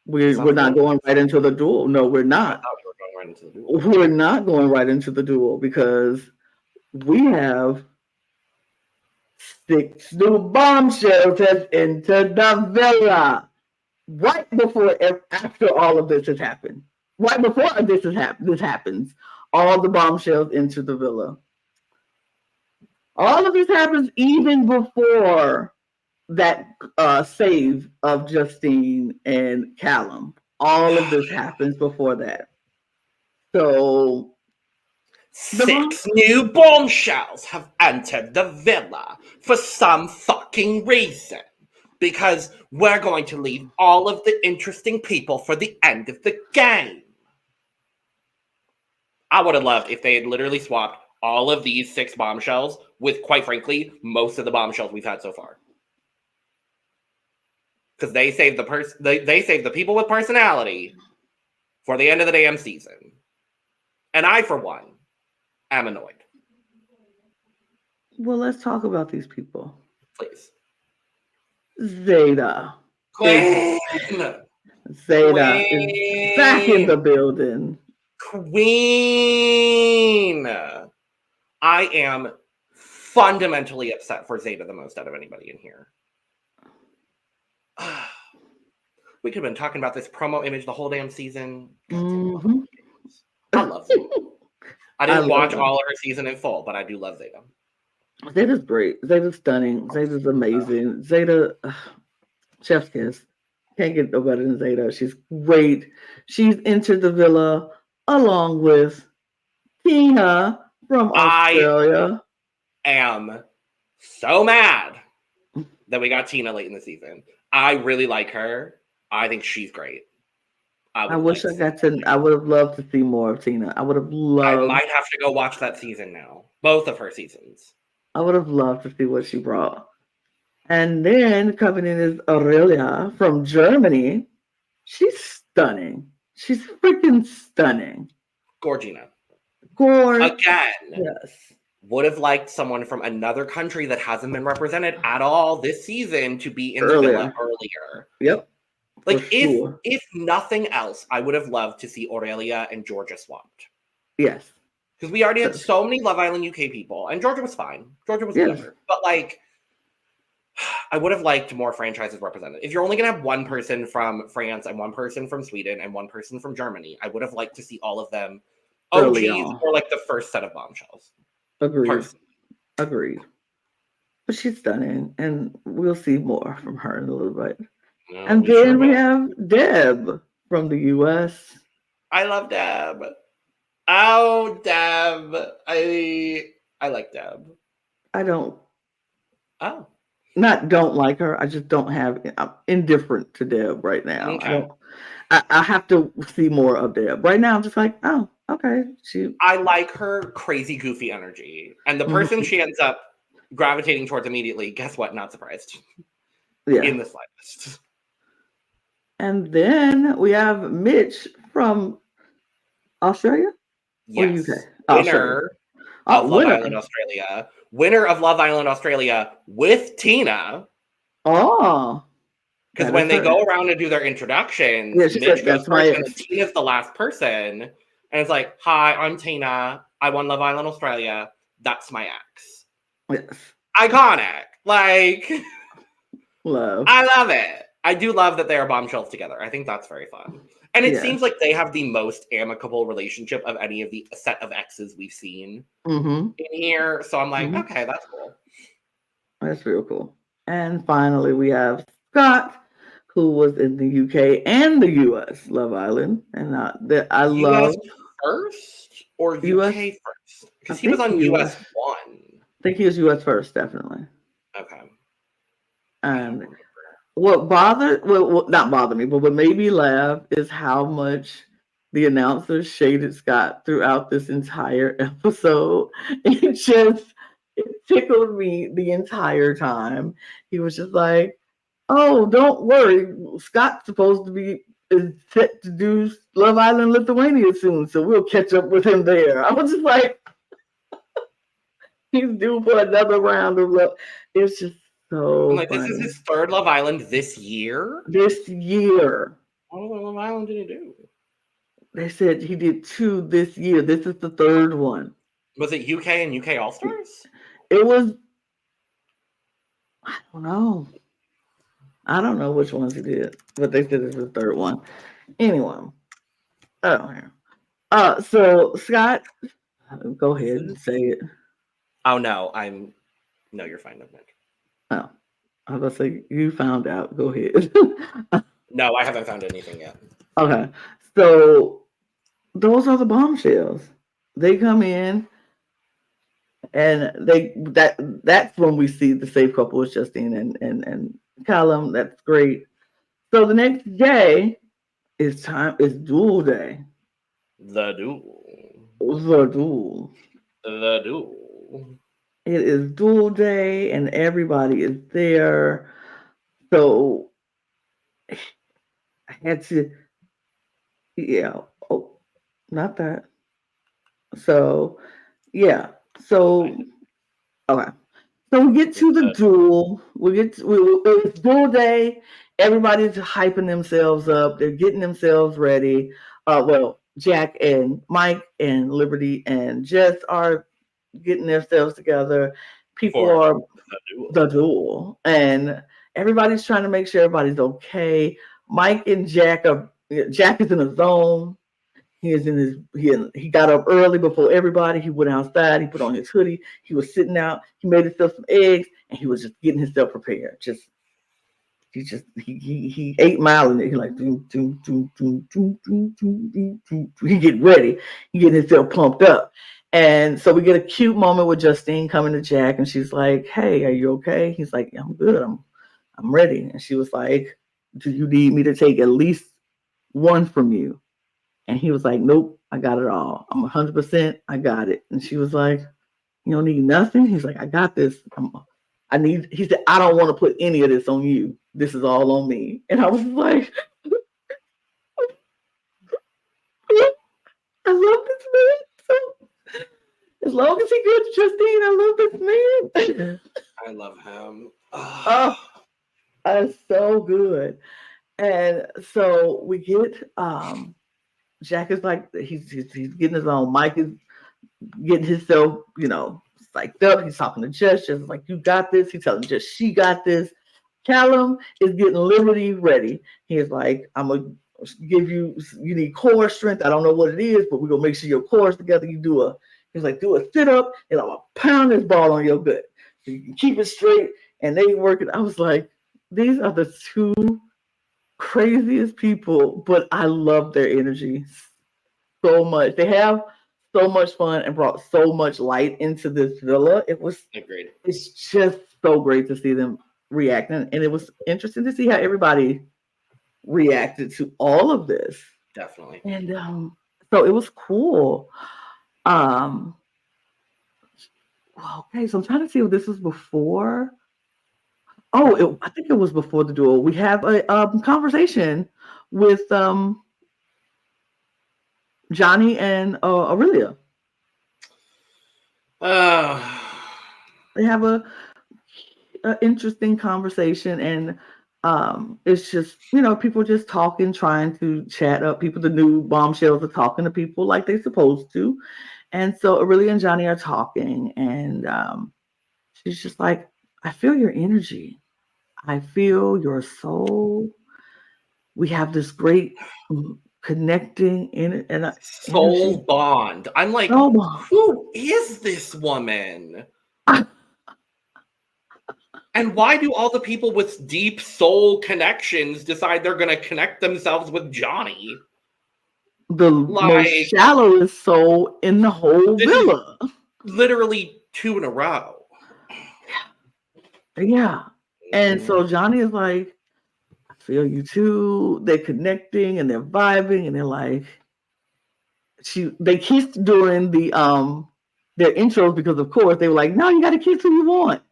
It's not We're the not duel. going right into the duel. No, we're I not. thought we were going right into the duel. We're not going right into the duel because we have 6 new bombshells has entered the villa. Right before, after all of this has happened, right before this happens, all the bombshells enter the villa. All of this happens even before that save of Justine and Callum. All of this happens before that. So the bomb, 6 new bombshells have entered the villa for some fucking reason. Because we're going to leave all of the interesting people for the end of the game. I would have loved if they had literally swapped all of these 6 bombshells with, quite frankly, most of the bombshells we've had so far. Because they saved they saved the people with personality for the end of the damn season. And I, for one, am annoyed. well, let's talk about these people. Please. Zeta. Queen! Zeta is back in the building. Queen! I am fundamentally upset for Zeta the most out of anybody in here. We could have been talking about this promo image the whole damn season. Mm-hmm. I love Zeta. I didn't watch them. all of her season in full, but I do love Zeta. Zeta's great. Zeta's stunning. Zeta's amazing. Zeta, chef's kiss. Can't get no better than Zeta. She's great. She's entered the villa along with Tina from Australia. I am so mad that we got Tina late in the season. I really like her. I think she's great. I wish I got to. I would have loved to see more of Tina. I would have loved. I might have to go watch that season now. Both of her seasons. I would have loved to see what she brought. And then coming in is Aurelia from Germany. She's stunning. She's freaking stunning. Gorgina. Again. Yes. Would have liked someone from another country that hasn't been represented at all this season to be in the villa earlier. Yep. Like, if nothing else, I would have loved to see Aurelia and Georgia swapped. Yes. Because we already had so many Love Island UK people, and Georgia was fine. Georgia was whatever. But, like, I would have liked more franchises represented. If you're only going to have one person from France and one person from Sweden and one person from Germany, I would have liked to see all of them OGs or, like, the first set of bombshells. Agreed. But she's stunning, and we'll see more from her in a little bit. No, and then we have Deb from the US. I love Deb. Oh, Deb. I like Deb. I don't. Oh. Not don't like her. I just don't have. I'm indifferent to Deb right now. Okay. I have to see more of Deb. Right now, I'm just like, oh, okay. I like her crazy, goofy energy. And the person she ends up gravitating towards immediately, guess what? Not surprised. Yeah. In the slightest. And then we have Mitch from Australia? Yes. Winner of Love Island Australia. Winner of Love Island Australia with Tina. Oh. Because when they go around and do their introductions, Mitch goes first, and Tina's the last person. And it's like, hi, I'm Tina. I won Love Island Australia. That's my ex. Yes. Iconic. Like, love. I love it. I do love that they are bombshells together. I think that's very fun. And it seems like they have the most amicable relationship of any of the set of exes we've seen in here. So I'm like, okay, that's cool. That's real cool. And finally, we have Scott, who was in the UK and the US Love Island. And I love first or UK first? Because he was on US 1. I think he was US first, definitely. Okay. And well, not bothered me, but what made me laugh is how much the announcer shaded Scott throughout this entire episode. It tickled me the entire time. He was just like, "Oh, don't worry, Scott's supposed to be is set to do Love Island Lithuania soon, so we'll catch up with him there." I was just like, he's due for another round of love. It's just I'm so like, this is funny. his third Love Island this year? This year. What Love Island did he do? They said he did 2 this year. This is the 3rd one. Was it UK and UK All Stars? It was, I don't know. I don't know which ones he did, but they said it's the 3rd one. Anyway. So Scott, go ahead and say it. Oh no, no, you're fine. Oh, I was going to say, you found out. Go ahead. No, I haven't found anything yet. Okay. So those are the bombshells. They come in and that's when we see the safe couple with Justine and Callum. That's great. So the next day is duel day. The duel. The duel. The duel. It is duel day and everybody is there. So I had to, yeah. Oh, not that. So, yeah. So, okay. So we get to the duel. It's duel day. Everybody's hyping themselves up. They're getting themselves ready. Well, Jack and Mike and Liberty and Jess are getting themselves together. People are the duel, and everybody's trying to make sure everybody's okay. Mike and Jack is in a zone. He is in his he got up early before everybody. He went outside. He put on his hoodie. He was sitting out. He made himself some eggs, and he was just getting himself prepared. He 8 Mile in it. He like he get ready. He getting himself pumped up. And so we get a cute moment with Justine coming to Jack, and she's like, "Hey, are you okay?" He's like, "Yeah, I'm good. I'm ready." And she was like, "Do you need me to take at least one from you?" And he was like, "Nope, I got it all. I'm 100%. I got it." And she was like, "You don't need nothing?" He's like, "I got this. He said, "I don't want to put any of this on you. This is all on me." And I was like, I love this man. So, as long as he good to Justine, I love this man. I love him. Oh, that's so good. And so we get Jack is like he's getting his own. Mike is getting himself, psyched up. He's talking to Jess. Just like, "You got this." He's telling Jess she got this. Callum is getting Liberty ready. He's like, "I'm gonna give you need core strength. I don't know what it is, but we're gonna make sure your core is together. He's like, do a sit up and I'm gonna pound this ball on your gut. So you can keep it straight." And they working. I was like, these are the 2 craziest people, but I love their energy so much. They have so much fun and brought so much light into this villa. Agreed. It's just so great to see them reacting, and it was interesting to see how everybody reacted to all of this. Definitely. And so it was cool. Okay, so I'm trying to see if this was before. I think it was before the duel. We have a conversation with Johnny and Aurelia. They have a interesting conversation, and it's just people just talking, trying to chat up people. The new bombshells are talking to people like they're supposed to, and so Aurelia and Johnny are talking, and she's just like, "I feel your energy. I feel your soul. We have this great connecting soul energy. bond." I'm like, Soul bond. Who is this woman? And why do all the people with deep soul connections decide they're going to connect themselves with Johnny? The most shallowest soul in the whole villa. Literally 2 in a row. Yeah. And Mhm. so Johnny is like, I feel you too. They're connecting and they're vibing and they're like, they kissed during their intros because of course they were like, no, you gotta kiss who you want.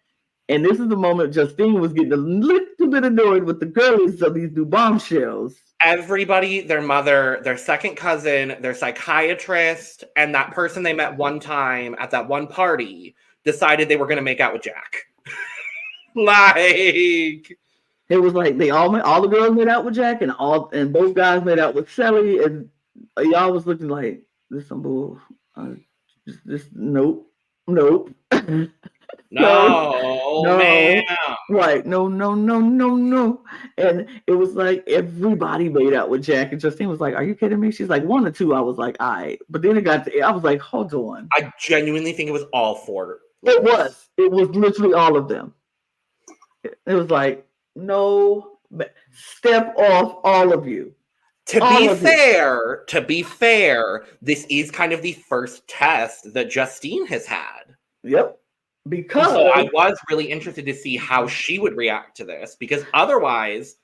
And this is the moment Justine was getting a little bit annoyed with the girlies of these new bombshells. Everybody, their mother, their second cousin, their psychiatrist, and that person they met one time at that one party decided they were going to make out with Jack. Like, It was like all the girls made out with Jack and both guys made out with Shelly, and y'all was looking like this some bull. Just nope, nope. No, no, no, man. right, no, no, no, no, no. And it was like everybody made out with Jack, and Justine was like, "Are you kidding me?" She's like, "1 or 2." I was like, "All right," but then I was like, "Hold on." I genuinely think it was all 4. It was literally all of them. It was like, no, step off, all of you. To All be of you. fair, this is kind of the first test that Justine has had. Yep. So Because I was really interested to see how she would react to this, because otherwise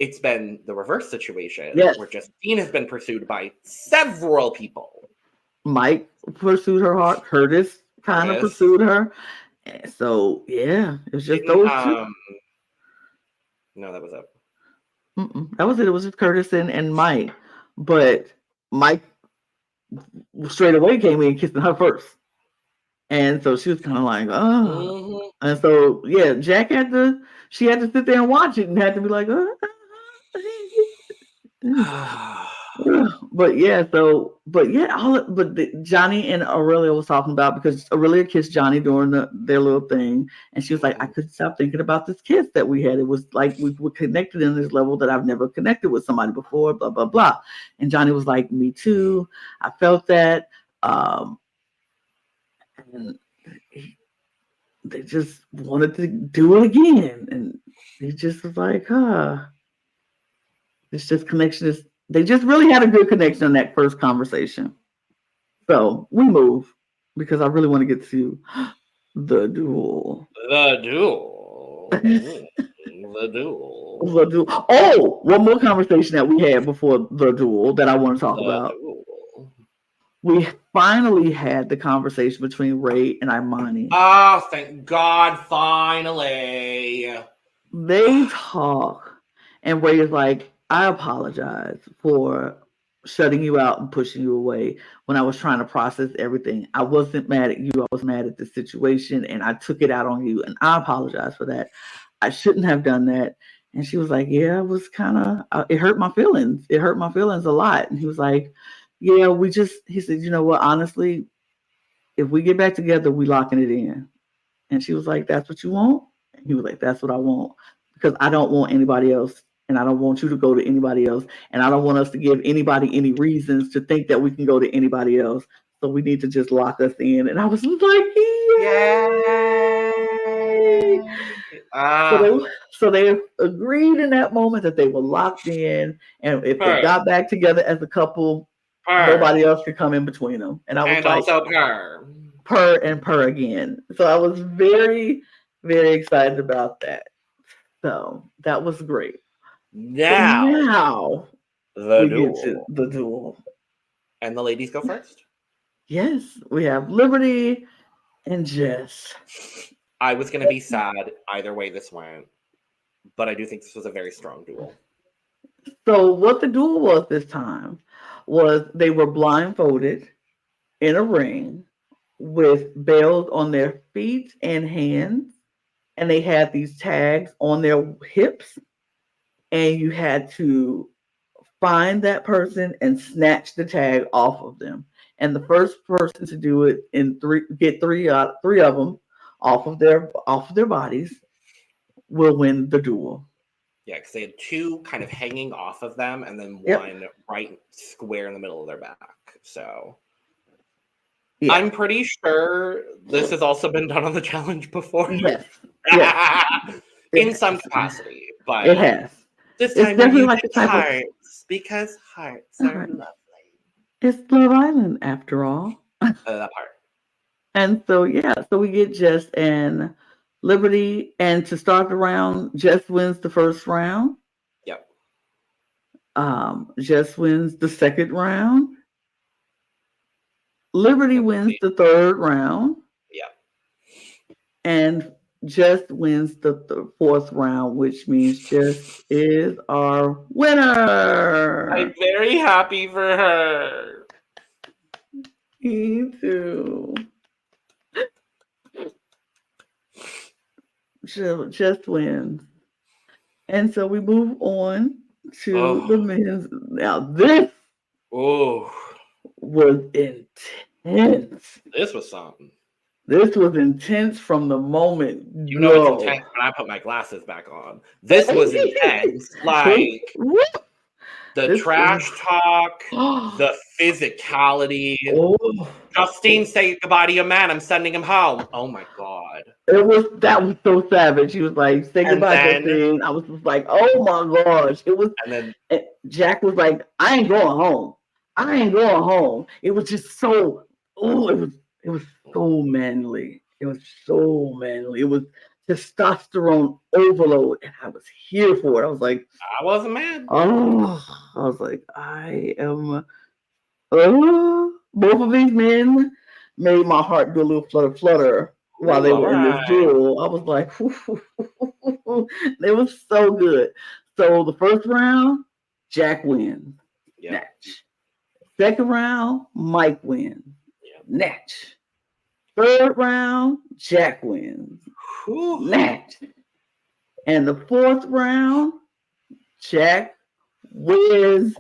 it's been the reverse situation where Justine has been pursued by several people. Mike pursued her hard. Curtis kind of pursued her. So yeah, it's just those two. No, that was it. That was it. It was just Curtis and Mike. But Mike straight away came in kissing her first. And so she was kind of like, oh. And so yeah, Jack had to sit there and watch it and had to be like, but Johnny and Aurelia was talking about, because Aurelia kissed Johnny during their little thing, and she was like, I couldn't stop thinking about this kiss that we had. It was like we were connected in this level that I've never connected with somebody before, blah blah blah. And Johnny was like, me too. I felt that. And they just wanted to do it again, and he just was like, it's just connection is. They just really had a good connection in that first conversation. So we move because I really want to get to the duel. The duel. The duel. The duel. Oh, one more conversation that we had before the duel that I want to talk about. Duel. We finally had the conversation between Ray and Imani. Oh, thank God, finally. They talk, and Ray is like, I apologize for shutting you out and pushing you away when I was trying to process everything. I wasn't mad at you. I was mad at the situation, and I took it out on you, and I apologize for that. I shouldn't have done that. And she was like, yeah, it was kind of, it hurt my feelings. It hurt my feelings a lot. And he was like, yeah, he said, you know what, honestly, if we get back together, we locking it in. And she was like, that's what you want? And he was like, that's what I want. Because I don't want anybody else. And I don't want you to go to anybody else. And I don't want us to give anybody any reasons to think that we can go to anybody else. So we need to just lock us in. And I was like, yay! So they agreed in that moment that they were locked in. And if they got back together as a couple, nobody else could come in between them. And I was like, also purr and purr again. So I was very, very excited about that. So that was great. Now the duel. Get to the duel. And the ladies go first? Yes, we have Liberty and Jess. I was going to be sad either way this went, but I do think this was a very strong duel. So what the duel was this time was they were blindfolded in a ring with bells on their feet and hands, and they had these tags on their hips, and you had to find that person and snatch the tag off of them. And the first person to do it get three of them off of their bodies will win the duel. Yeah, because they had 2 kind of hanging off of them, and then one right square in the middle of their back. So I'm pretty sure this has also been done on the challenge before. Yes. In some capacity, but it has. This time we're using hearts because hearts are lovely. It's Love Island after all. That part. And so we get Jess and Liberty, and to start the round, Jess wins the first round. Yep. Jess wins the second round. Liberty wins Liberty. the third round. Yep. And Jess wins the fourth round, which means Jess is our winner. I'm very happy for her. Me too. Jess wins. And so we move on to the men's. Now, this was intense. This was something. This was intense from the moment. You know it's intense when I put my glasses back on. This was intense. Like the trash talk, the physicality. Justine, say goodbye to your man. I'm sending him home. Oh my God. That was so savage. She was like, say goodbye, Justine. I was just like, oh my gosh. And then Jack was like, I ain't going home. I ain't going home. It was just so it was so manly. It was so manly. It was testosterone overload. And I was here for it. I was like, I wasn't mad. Oh, I was like, I am. Both of these men made my heart do a little flutter while they were in this duel. I was like, they were so good. So the first round, Jack wins. Yep. Natch. Second round, Mike wins. Yep. Natch. Third round, Jack wins. Natch. And the fourth round, Jack wins.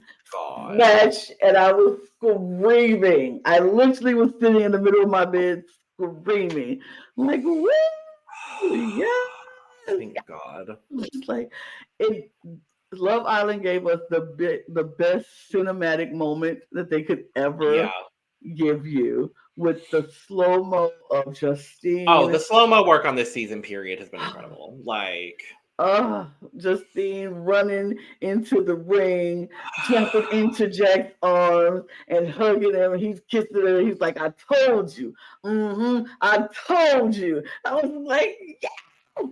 Natch. And I was screaming. I literally was sitting in the middle of my bed screaming. I'm like, woo! Yeah. Thank God. It's like Love Island gave us the best cinematic moment that they could ever give you with the slow-mo of Justine. Oh, the slow-mo work on this season period has been incredible. Like Justine running into the ring, jumping into Jack's arms and hugging him. He's kissing her. He's like, I told you. I told you. I was like, yeah.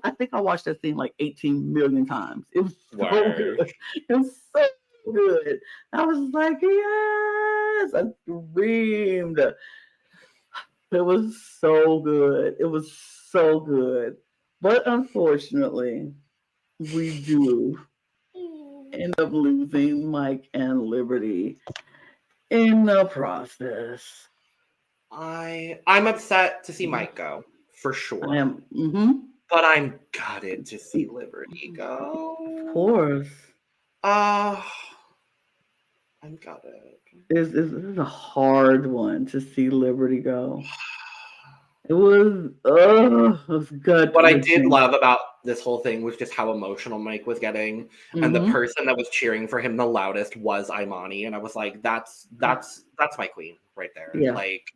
I think I watched that scene like 18 million times. It was so good. It was so good. I was like, yes. I screamed. It was so good. It was so good. But unfortunately, we do end up losing Mike and Liberty in the process. I'm upset to see Mike go, for sure. I am. But I'm gutted to see Liberty go. Of course. I'm gutted. This is a hard one to see Liberty go. It was good. What I did love about this whole thing was just how emotional Mike was getting, and the person that was cheering for him the loudest was Imani, and I was like, "That's my queen right there." Yeah. Like,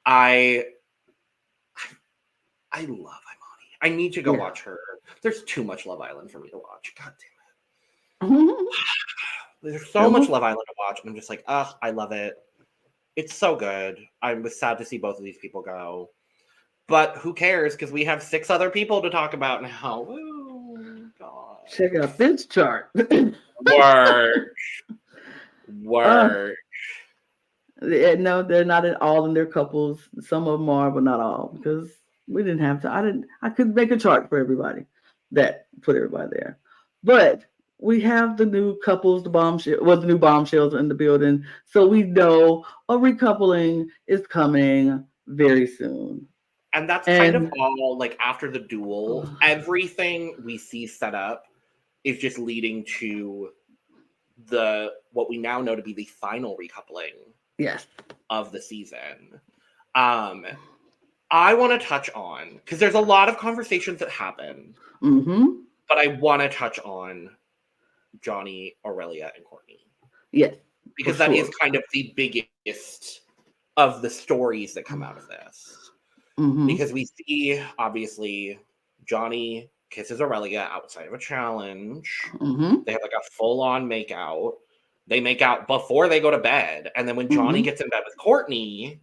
I love Imani. I need to go watch her. There's too much Love Island for me to watch. God damn it. There's so much Love Island to watch, and I'm just like, I love it. It's so good. I was sad to see both of these people go. But who cares? Because we have 6 other people to talk about now. Oh, God. Check out this chart. Work. No, they're not at all in their couples. Some of them are, but not all. Because we didn't have to. I could make a chart for everybody that put everybody there. But we have the new couples, the new bombshells in the building. So we know a recoupling is coming very soon. And that's kind of all, like, after the duel, everything we see set up is just leading to what we now know to be the final recoupling of the season. I want to touch on, because there's a lot of conversations that happen, but I want to touch on Johnny, Aurelia, and Courtney. Yes. Because that is kind of the biggest of the stories that come out of this. Because we see, obviously, Johnny kisses Aurelia outside of a challenge. They have like a full-on makeout. They make out before they go to bed. And then when Johnny gets in bed with Courtney,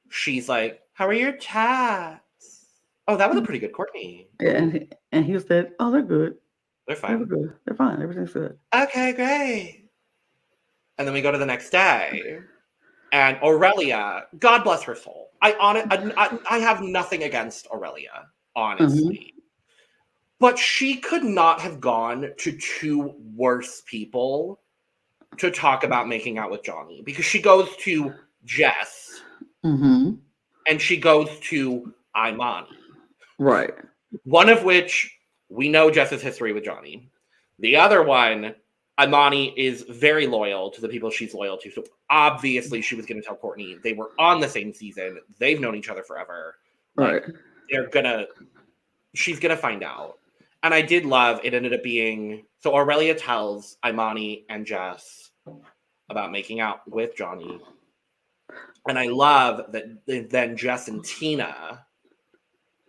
she's like, how are your tats? Oh, that was a pretty good Courtney. Yeah, and he said, "Oh, they're good. They're They were fine. good. They're fine. Everything's good." Okay, great. And then we go to the next day. And Aurelia, God bless her soul. I have nothing against Aurelia, honestly. But she could not have gone to two worse people to talk about making out with Johnny, because she goes to Jess and she goes to Imani. Right. One of which we know Jess's history with Johnny. The other one, Imani is very loyal to the people she's loyal to. So obviously she was going to tell Courtney. They were on the same season. They've known each other forever. Right. She's going to find out. And I did love, it ended up being, so Aurelia tells Imani and Jess about making out with Johnny. And I love that then Jess and Tina,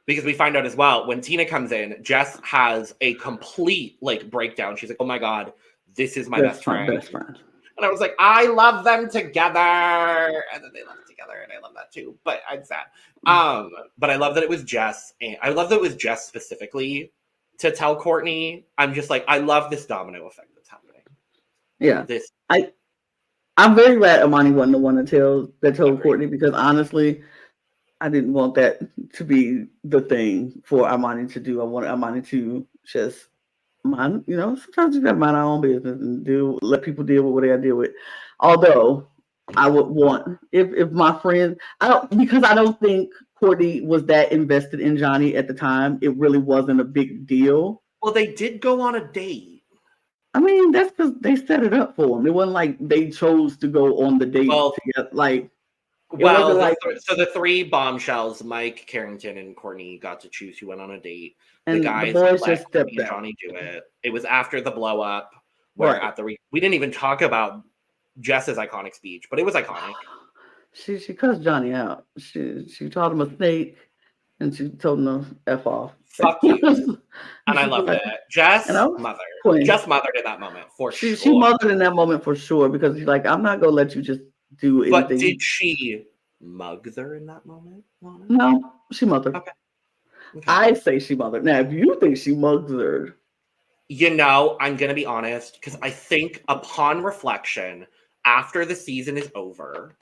because we find out as well, when Tina comes in, Jess has a complete breakdown. She's like, oh my God, this is my best friend. And I was like, I love them together. And then they left together, and I love that too. But I'm sad. But I love that it was Jess. And I love that it was Jess specifically to tell Courtney. I'm just like, I love this domino effect that's happening. Yeah. I'm very glad Imani wasn't the one that told Courtney, because honestly, I didn't want that to be the thing for Imani to do. I wanted Imani to just mind, sometimes you gotta mind our own business and let people deal with what they gotta deal with. Although I would want, if my friend, because I don't think Courtney was that invested in Johnny at the time. It really wasn't a big deal. Well, they did go on a date. I mean, that's because they set it up for him. It wasn't like they chose to go on the date together. So the three bombshells, Mike, Carrington, and Courtney, got to choose who went on a date. And the guys boys just stepped and Johnny do it. It was after the blow up, where we didn't even talk about Jess's iconic speech, but it was iconic. She cussed Johnny out. She called him a snake, and she told him to F off. Fuck you. And I loved it. Jess mothered in that moment for sure. She mothered in that moment for sure, because she's like, I'm not gonna let you just do anything. But did she mug her in that moment, Lana? No, she mothered. Okay. I say she mothered. Now, if you think she mugs her, I'm gonna be honest, because I think upon reflection, after the season is over,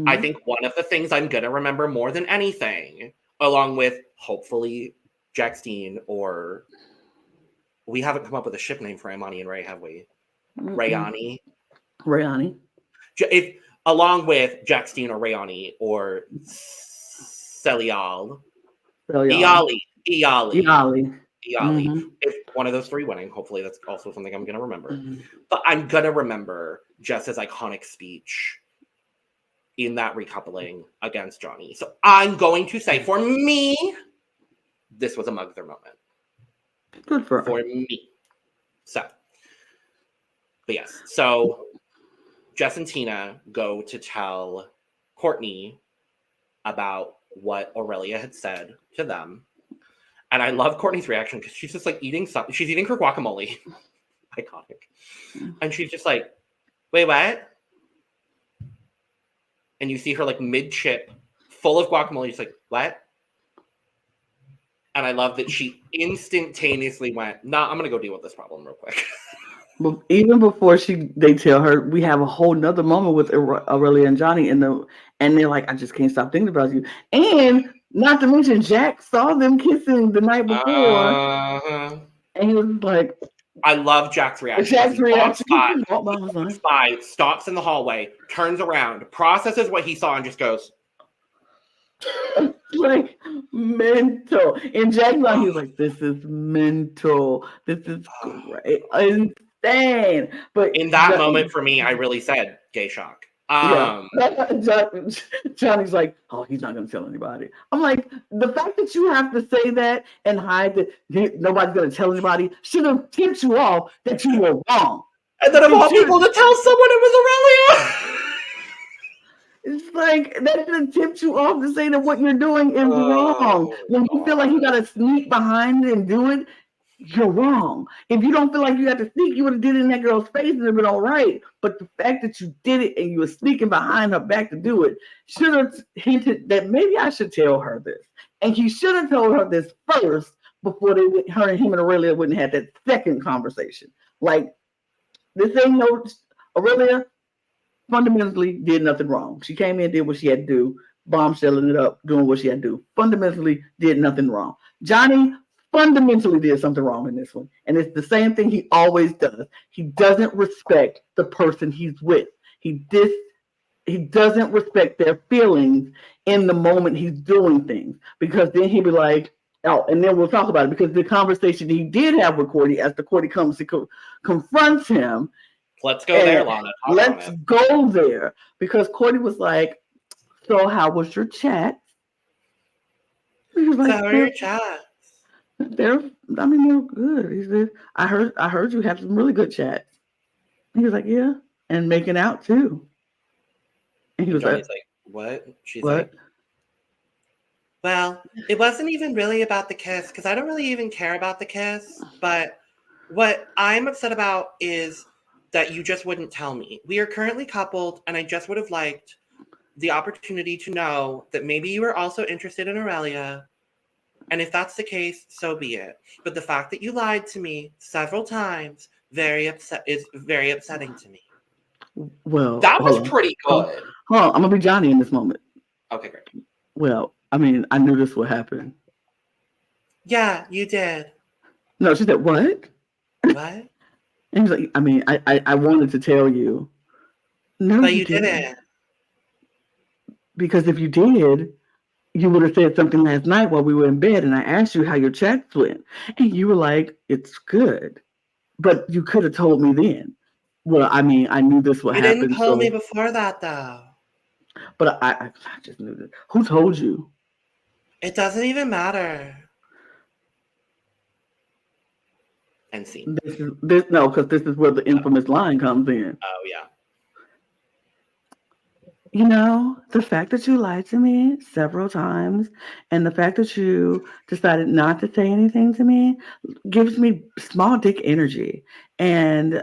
I think one of the things I'm gonna remember more than anything, along with hopefully Jackstein, or we haven't come up with a ship name for Imani and Ray, have we? Rayani. If along with Jackstein or Rayani or Iyali. If one of those three winning, hopefully that's also something I'm going to remember. But I'm going to remember Jess's iconic speech in that recoupling against Johnny. So I'm going to say, for me, this was a Mugther moment. Good for me. So, but yes. So Jess and Tina go to tell Courtney about what Aurelia had said to them. And I love Courtney's reaction, because she's just eating something. She's eating her guacamole. Iconic. And she's just like, wait, what? And you see her mid-chip, full of guacamole. She's like, what? And I love that she instantaneously went, nah, I'm going to go deal with this problem real quick. But even before they tell her, we have a whole nother moment with Aurelia and Johnny, and they're like, I just can't stop thinking about you. And not to mention, Jack saw them kissing the night before. And he was like, I love Jack's reaction. Spy stops in the hallway, turns around, processes what he saw, and just goes, mental. And Jack's like, he's like, this is mental. This is great. Insane. But in that moment, for me, I really said gay shock. Johnny's like, oh, he's not going to tell anybody. I'm like, the fact that you have to say that and hide that nobody's going to tell anybody should have tipped you off that you were wrong. And then of all people to tell someone it was Aurelia. It's like, that should have tipped you off to say that what you're doing is wrong. When you feel like you got to sneak behind it and do it, you're wrong. If you don't feel like you got to sneak, you would have did it in that girl's face and it would have been all right. But the fact that you did it and you were sneaking behind her back to do it should have hinted that maybe I should tell her this. And he should have told her this first before her and him and Aurelia wouldn't have that second conversation. Like, this ain't no Aurelia fundamentally did nothing wrong. She came in, did what she had to do, bombshelling it up, doing what she had to do. Fundamentally did nothing wrong. Johnny fundamentally did something wrong in this one. And it's the same thing he always does. He doesn't respect the person he's with. He doesn't respect their feelings in the moment he's doing things. Because then he'd be like, oh, and then we'll talk about it. Because the conversation he did have with Cordy, as the Cordy comes to confronts him. Let's go there, Lana. Let's go there. Because Cordy was like, so how was your chat? He was like, how are your chats? They're good. He said, I heard you have some really good chats. He was like, yeah, and making out too. And he was like, what? She's what? like, well, it wasn't even really about the kiss, because I don't really even care about the kiss, but what I'm upset about is that you just wouldn't tell me. We are currently coupled, and I just would have liked the opportunity to know that maybe you were also interested in Aurelia. And if that's the case, so be it. But the fact that you lied to me several times is very upsetting to me. Well, that was pretty good. Hold on, I'm gonna be Johnny in this moment. Okay, great. Well, I mean, I knew this would happen. Yeah, you did. No, she said, what? What? And he's like, I mean, I wanted to tell you. No, but you didn't. Because if you did, you would have said something last night while we were in bed, and I asked you how your chats went, and you were like, "It's good," but you could have told me then. Well, I mean, I knew this would happen. You didn't tell me before that, though. But I just knew this. Who told you? It doesn't even matter. And see. No, because this is where the infamous line comes in. Oh, yeah. You know, the fact that you lied to me several times and the fact that you decided not to say anything to me gives me small dick energy. And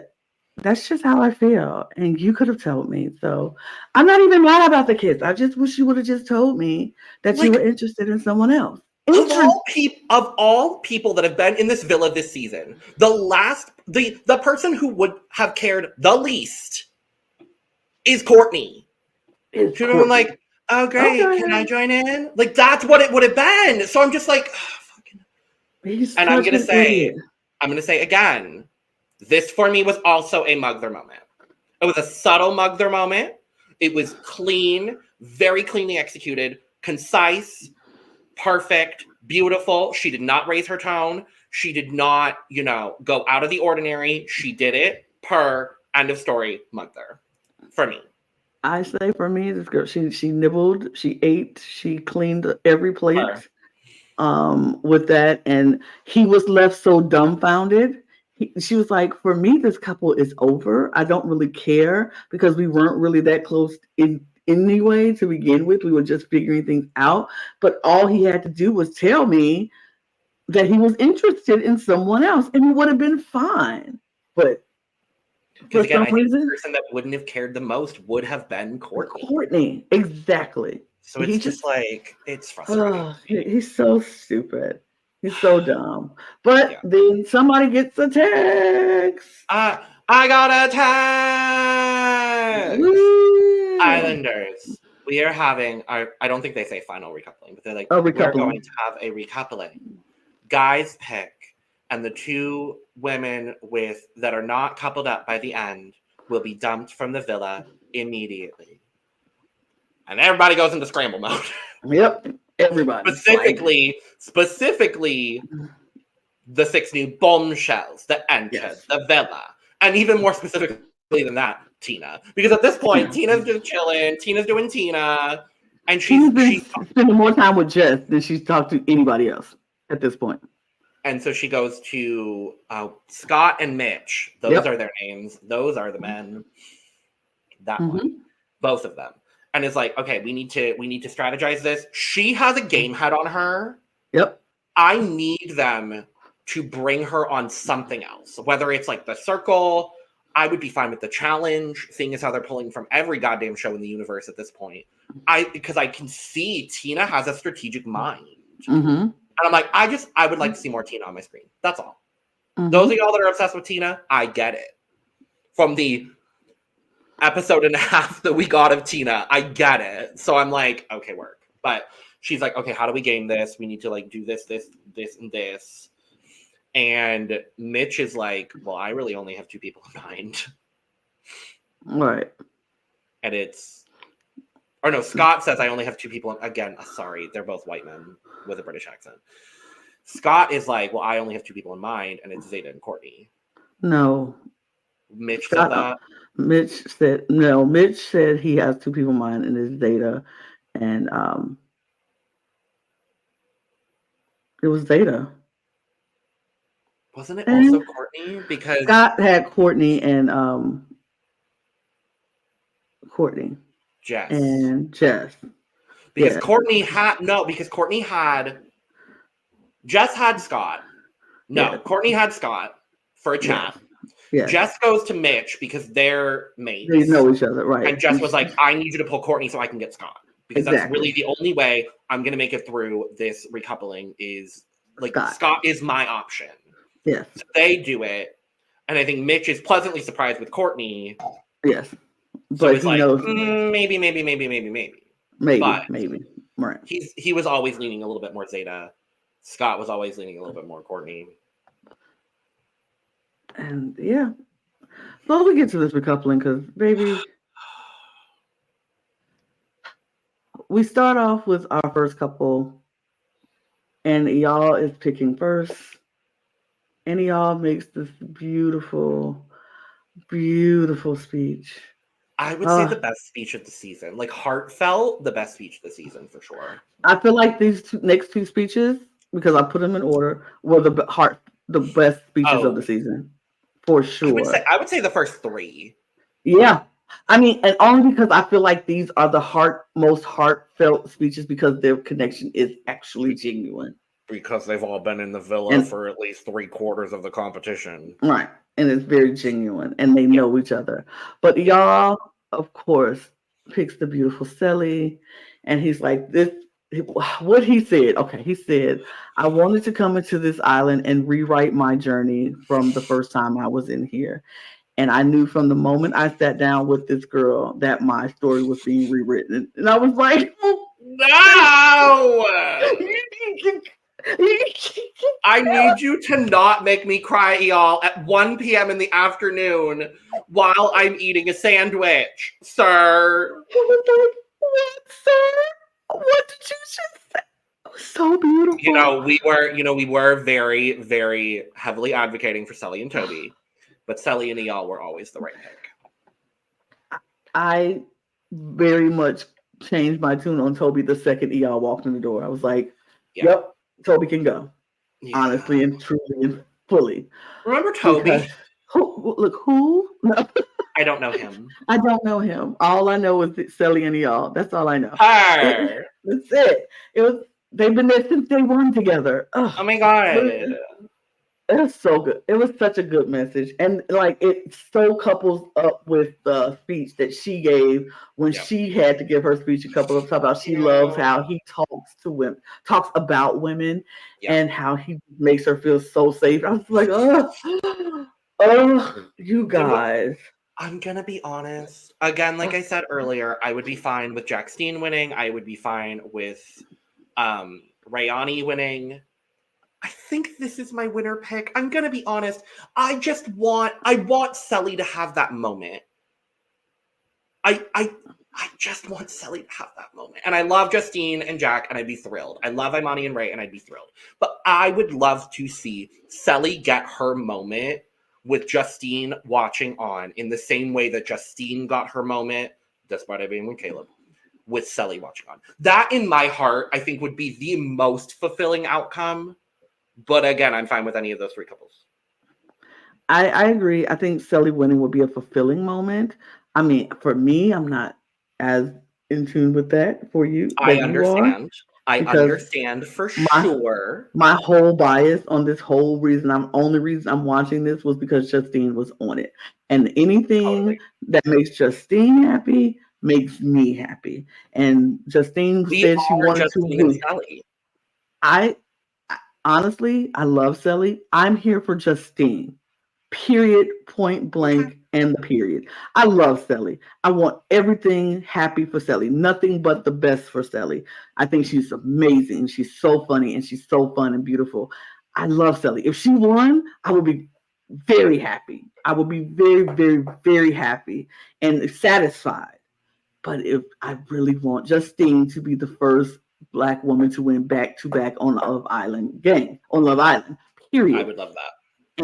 that's just how I feel. And you could have told me. So I'm not even mad about the kiss. I just wish you would have just told me that you were interested in someone else. Of all people that have been in this villa this season, the person who would have cared the least is Courtney. She would have been like, oh, great, okay. Can I join in? Like, that's what it would have been. So I'm just like, oh, fucking. And I'm going to say again, this for me was also a Mugler moment. It was a subtle Mugler moment. It was clean, very cleanly executed, concise, perfect, beautiful. She did not raise her tone. She did not, go out of the ordinary. She did it per end of story Mugler for me. I say for me, this girl, she nibbled, she ate, she cleaned every plate with that. And he was left so dumbfounded. She was like, for me, this couple is over. I don't really care because we weren't really that close anyway to begin with. We were just figuring things out. But all he had to do was tell me that he was interested in someone else and it would have been fine. But because again, I think the person that wouldn't have cared the most would have been Courtney. Courtney, exactly. So it's just like, it's frustrating. He's so stupid. He's so dumb. But then somebody gets a text. I got a text. Woo! Islanders. We are having I don't think they say final recoupling, but they're like, we're going to have a recoupling. Guys pick. And the two women that are not coupled up by the end will be dumped from the villa immediately. And everybody goes into scramble mode. Yep. Everybody. Specifically, the 6 new bombshells that entered the villa. And even more specifically than that, Tina. Because at this point, Tina's just chilling. Tina's doing Tina. And she's spending more time with Jess than she's talked to anybody else at this point. And so she goes to Scott and Mitch. Those are their names. Those are the men. That one. Both of them. And it's like, okay, we need to strategize this. She has a game head on her. Yep. I need them to bring her on something else. Whether it's like the circle, I would be fine with the challenge, seeing as how they're pulling from every goddamn show in the universe at this point. Because I can see Tina has a strategic mind. Mm-hmm. And I'm like, I would like to see more Tina on my screen. That's all. Mm-hmm. Those of y'all that are obsessed with Tina, I get it. From the episode and a half that we got of Tina, I get it. So I'm like, okay, work. But she's like, okay, how do we game this? We need to like do this, and this. And Mitch is like, well, I really only have two people in mind. Right. And Scott says I only have two people. Again, sorry, they're both white men with a British accent. Scott is like, well, I only have two people in mind, and it's Zeta and Courtney. No. Mitch Scott, said that? Mitch said, no, Mitch said he has two people in mind, and it's Zeta. And it was Zeta. Wasn't it also Courtney? Because Scott had Courtney and Courtney. Jess. And Jess. Because Courtney had Jess had Scott. No, Courtney had Scott for a chat. Yes. Jess goes to Mitch because they're mates. They know each other, right. And Jess was like, I need you to pull Courtney so I can get Scott. Because that's really the only way I'm going to make it through this recoupling is, like, Scott is my option. Yes. So they do it. And I think Mitch is pleasantly surprised with Courtney. Yes. So but it's he like, knows maybe. Maybe. Right. He was always leaning a little bit more Zeta. Scott was always leaning a little bit more Courtney. And yeah. So we get to this recoupling because, baby, we start off with our first couple, and y'all is picking first, and y'all makes this beautiful, beautiful speech. I would say the best speech of the season. Like, heartfelt, the best speech of the season, for sure. I feel like these next two speeches, because I put them in order, were the best speeches of the season. For sure. I would say the first three. Yeah. I mean, and only because I feel like these are the most heartfelt speeches because their connection is actually genuine. Because they've all been in the villa for at least 3/4 of the competition. Right. And it's very genuine. And they know each other. But y'all, of course, picks the beautiful Sally. And he's like, what he said. Okay, he said, I wanted to come into this island and rewrite my journey from the first time I was in here. And I knew from the moment I sat down with this girl that my story was being rewritten. And I was like, no! I need you to not make me cry, y'all, at 1 p.m. in the afternoon while I'm eating a sandwich, sir. What, sir? What did you just say? It was so beautiful. We were very, very heavily advocating for Sally and Toby, but Sally and y'all were always the right pick. I very much changed my tune on Toby the second y'all walked in the door. I was like, yep, Toby can go. Yeah. Honestly and truly and fully. Remember Toby? Who? No. I don't know him. I don't know him. All I know is Sally and y'all. That's all I know. Her. That's it. They've been there since day one together. Ugh. Oh my God. It was so good. It was such a good message. And like it so couples up with the speech that she gave when she had to give her speech a couple of times about she loves how he talks to women, talks about women and how he makes her feel so safe. I was like, oh, you guys. I'm going to be honest. Again, like I said earlier, I would be fine with Jack Steen winning. I would be fine with Rayani winning. I think this is my winner pick. I'm going to be honest. I want Sally to have that moment. I just want Sally to have that moment. And I love Justine and Jack, and I'd be thrilled. I love Imani and Ray, and I'd be thrilled. But I would love to see Sally get her moment with Justine watching on in the same way that Justine got her moment, despite it being with Caleb, with Sally watching on. That, in my heart, I think would be the most fulfilling outcome. But again, I'm fine with any of those three couples. I agree. I think Sally winning would be a fulfilling moment. I mean, for me, I'm not as in tune with that for you. I understand. I understand for sure. My whole bias on this whole only reason I'm watching this was because Justine was on it. And anything that makes Justine happy makes me happy. And Justine said she wanted to win. Honestly, I love Sally. I'm here for Justine. Period, point Okay. blank, and the period. I love Sally. I want everything happy for Sally. Nothing but the best for Sally. I think she's amazing. She's so funny and she's so fun and beautiful. I love Sally. If she won, I would be very happy. I would be very, very, very happy and satisfied. But if I really want Justine to be the first black woman to win back to back on Love Island, I period. would love that.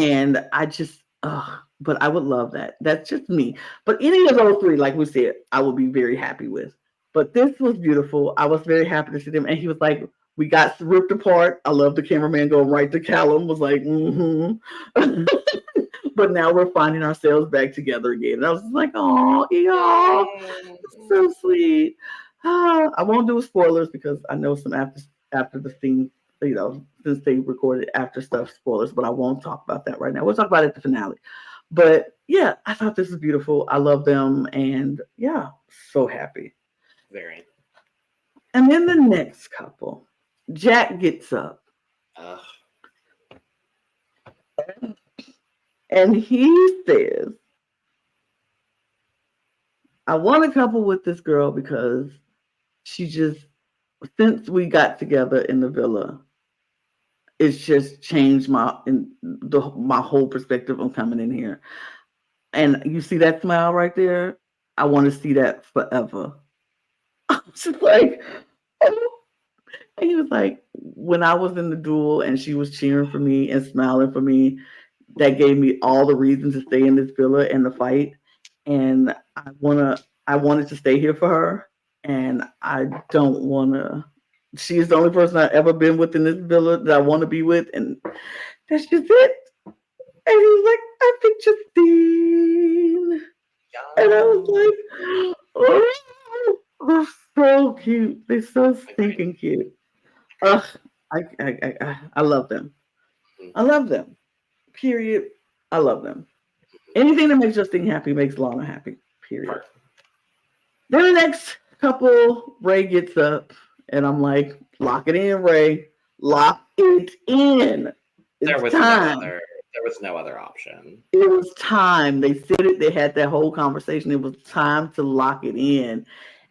And I just, but I would love that. That's just me. But any of those three, like we said, I would be very happy with. But this was beautiful. I was very happy to see them. And he was like, we got ripped apart. I love the cameraman going right to Callum, was like, mm-hmm. But now we're finding ourselves back together again. And I was like, oh, y'all, so sweet. I won't do spoilers because I know some after the scene, since they recorded after stuff spoilers, but I won't talk about that right now. We'll talk about it at the finale. But yeah, I thought this was beautiful. I love them, and yeah, so happy. Very. And then the next couple, Jack gets up Ugh. and he says, I want a couple with this girl because she just, since we got together in the villa, it's just changed my whole perspective on coming in here. And you see that smile right there? I want to see that forever. I was just like, oh. And he was like, when I was in the duel and she was cheering for me and smiling for me, that gave me all the reasons to stay in this villa and to fight. And I wanted to stay here for her. And I don't wanna she's the only person I've ever been with in this villa that I want to be with, and that's just it. And he was like, I picked Justine. And I was Yum. like, oh, they're so cute. They're so Agreed. stinking cute. Ugh, I love them. Mhm. I love them. Period. I love them. Anything that makes Justine happy makes Lana happy. Period. Part. Then the next couple, Ray gets up, and I'm like, lock it in, Ray. Lock it in. There It's was no time. other. There was no other option. It was time. They said it. They had that whole conversation. It was time to lock it in.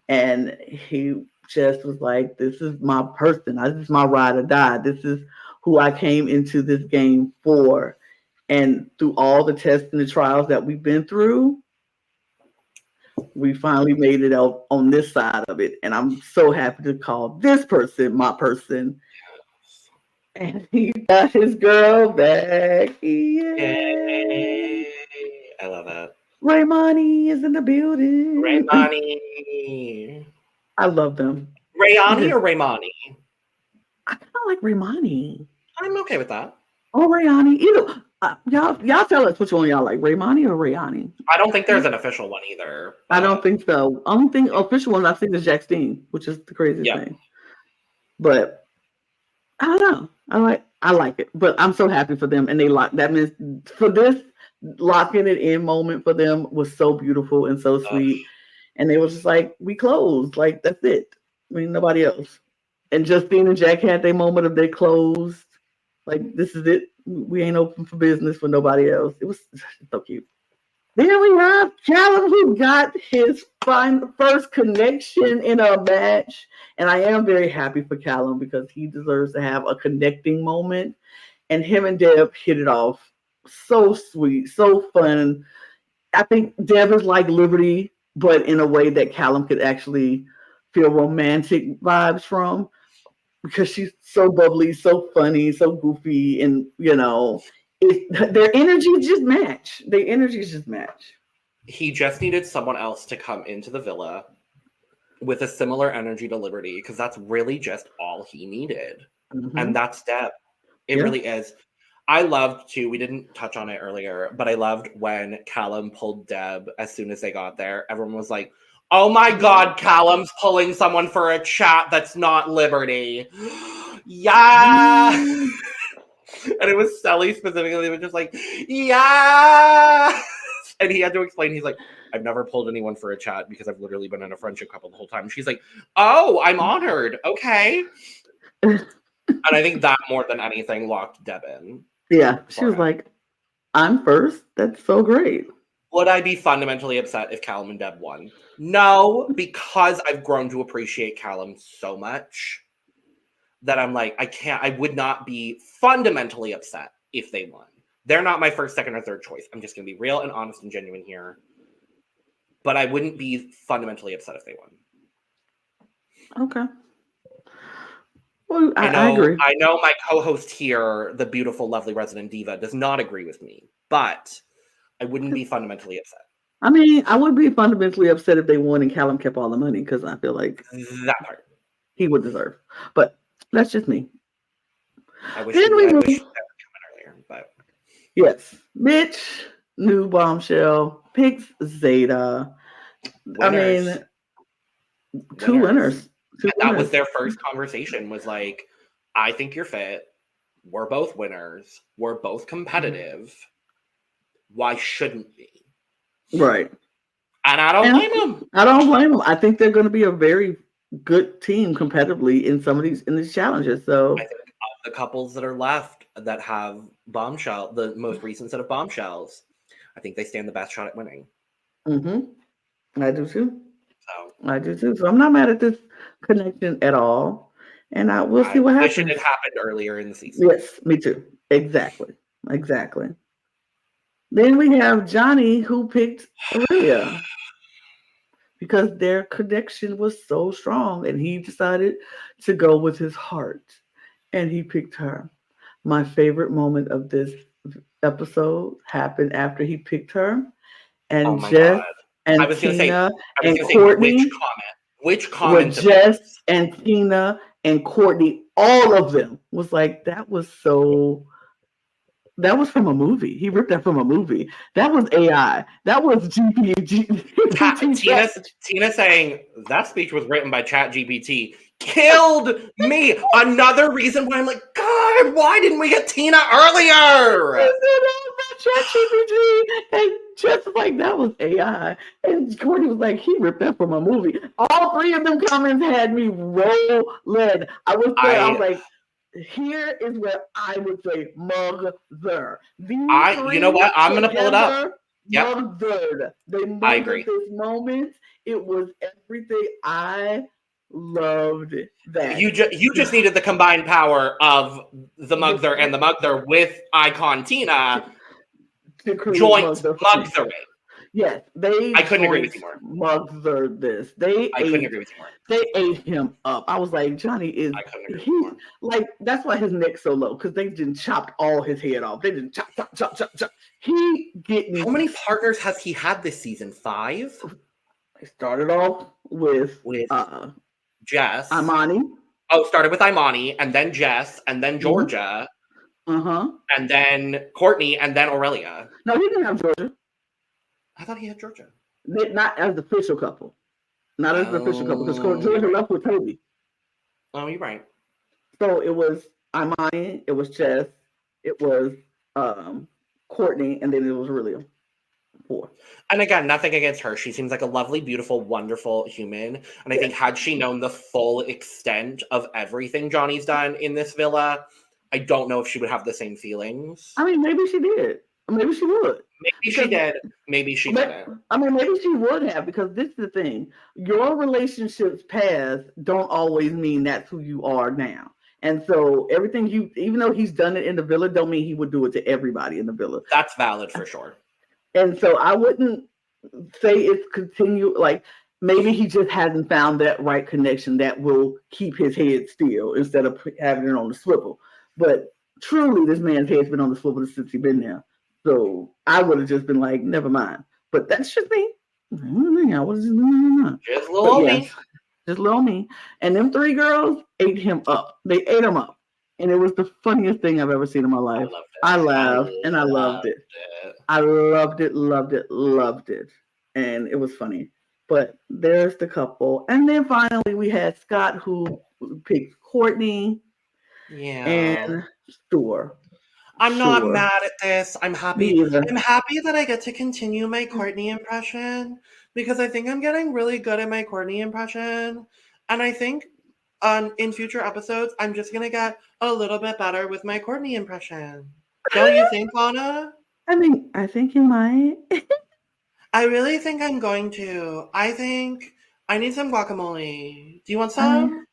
And he just was like, this is my person. This is my ride or die. This is who I came into this game for. And through all the tests and the trials that we've been through, we finally made it out on this side of it. And I'm so happy to call this person my person. And he got his girl back. Yay. Yay! I love it. Raymani is in the building. Raymani. I love them. Rayani Just, or Raymani? I kind of like Raymani. I'm okay with that. Or Rayani. Either y'all tell us which one y'all like, Raymani or Rayani. I don't think there's an official one either. I don't think so. Only thing Yeah. official one I've seen is Jack Steen, which is the craziest Yeah. thing. But I don't know. I like it. But I'm so happy for them, and they lock. That means for this locking it in moment for them was so beautiful and so sweet. And they was just like, we closed. Like that's it. I mean, nobody else. And Justine and Jack had their moment of they closed. Like this is it. We ain't open for business for nobody else. It was so cute. Then we have Callum who got his first connection in a match. And I am very happy for Callum because he deserves to have a connecting moment. And him and Deb hit it off. So sweet, so fun. I think Deb is like Liberty, but in a way that Callum could actually feel romantic vibes from because she's so bubbly, so funny, so goofy, and their energies just match. Their energies just match. He just needed someone else to come into the villa with a similar energy to Liberty because that's really just all he needed. Mm-hmm. And that's Deb. It really is. I loved too, we didn't touch on it earlier, but I loved when Callum pulled Deb as soon as they got there. Everyone was like, oh my God, Callum's pulling someone for a chat that's not Liberty. Yeah. And it was Sally specifically. They were just like, yeah. And he had to explain, he's like, I've never pulled anyone for a chat because I've literally been in a friendship couple the whole time. She's like, oh, I'm honored. Okay. And I think that more than anything locked Deb in. Yeah, she was like, I'm first. That's so great. Would I be fundamentally upset if Callum and Deb won? No, because I've grown to appreciate Callum so much that I'm like, I would not be fundamentally upset if they won. They're not my first, second, or third choice. I'm just going to be real and honest and genuine here. But I wouldn't be fundamentally upset if they won. Okay. Well, I agree. I know my co-host here, the beautiful, lovely resident diva, does not agree with me, but I wouldn't be fundamentally upset. I mean, I would be fundamentally upset if they won and Callum kept all the money because I feel like that part he would deserve. But that's just me. I wish that would come in earlier, but yes, Mitch, new bombshell, picks Zeta. Winners. I mean, two winners. That was their first conversation. Was like, I think you're fit. We're both winners. We're both competitive. Why shouldn't we? Right. And I don't blame them. I don't blame them. I think they're going to be a very good team competitively in these challenges. So I think of the couples that are left that have bombshell, the most recent set of bombshells, I think they stand the best shot at winning. Mm-hmm. I do too. I do too. So I'm not mad at this connection at all. And we'll see what happens. I wish it had happened earlier in the season. Yes, me too. Exactly. Then we have Johnny who picked Aurelia because their connection was so strong and he decided to go with his heart and he picked her. My favorite moment of this episode happened after he picked her and Jess and Tina and Courtney. Which comment? Jess and Tina and Courtney, all of them was like, that was from a movie. He ripped that from a movie. That was AI. That was GPT. Tina saying that speech was written by ChatGPT killed me. Another reason why I'm like, God, why didn't we get Tina earlier? ChatGPT, and just like that was AI. And Courtney was like, he ripped that from a movie. All three of them comments had me rolling. I was like, here is where I would say mother. You know what? I'm gonna pull it up. Mothered. I agree. This moment, it was everything. I loved that. You just needed the combined power of the Mugther and the Mugther with icon Tina to joint Mugthering. Yes, I couldn't agree with you more. Mugther this. I couldn't agree with you more. They ate him up. I was like, Johnny is. I couldn't agree with you more. Like that's why his neck's so low because they didn't chopped all his head off. They didn't chop. He getting. How many partners has he had this season? 5. He started off with Jess. Imani. Oh, started with Imani, and then Jess, and then Georgia. And then Courtney, and then Aurelia. No, he didn't have Georgia. I thought he had Georgia. Not as the official couple. Not as the official couple, because Georgia left with Toby. Oh, you're right. So it was Imani, it was Jess, it was Courtney, and then it was Aurelia. 4. And again, nothing against her. She seems like a lovely, beautiful, wonderful human. And I think had she known the full extent of everything Johnny's done in this villa, I don't know if she would have the same feelings. I mean, maybe she did. Maybe she would. Maybe she did. Maybe she didn't. I mean, maybe she would have, because this is the thing. Your relationships past don't always mean that's who you are now. And so everything even though he's done it in the villa, don't mean he would do it to everybody in the villa. That's valid for sure. And so I wouldn't say it's like maybe he just hasn't found that right connection that will keep his head still instead of having it on the swivel. But truly, this man's head's been on the swivel since he's been there. So I would have just been like, never mind. But that's just me. I was just little me. Just little me. And them 3 girls ate him up. They ate him up. And it was the funniest thing I've ever seen in my life. I laughed and I loved it. I loved it. And it was funny. But there's the couple. And then finally we had Scott who picked Courtney. Yeah. And Stuart. I'm not mad at this. I'm happy. I'm happy that I get to continue my Courtney impression because I think I'm getting really good at my Courtney impression. And I think in future episodes, I'm just gonna get a little bit better with my Courtney impression. Don't you think, Lana? I mean, I think you might. I really think I'm going to. I think I need some guacamole. Do you want I some?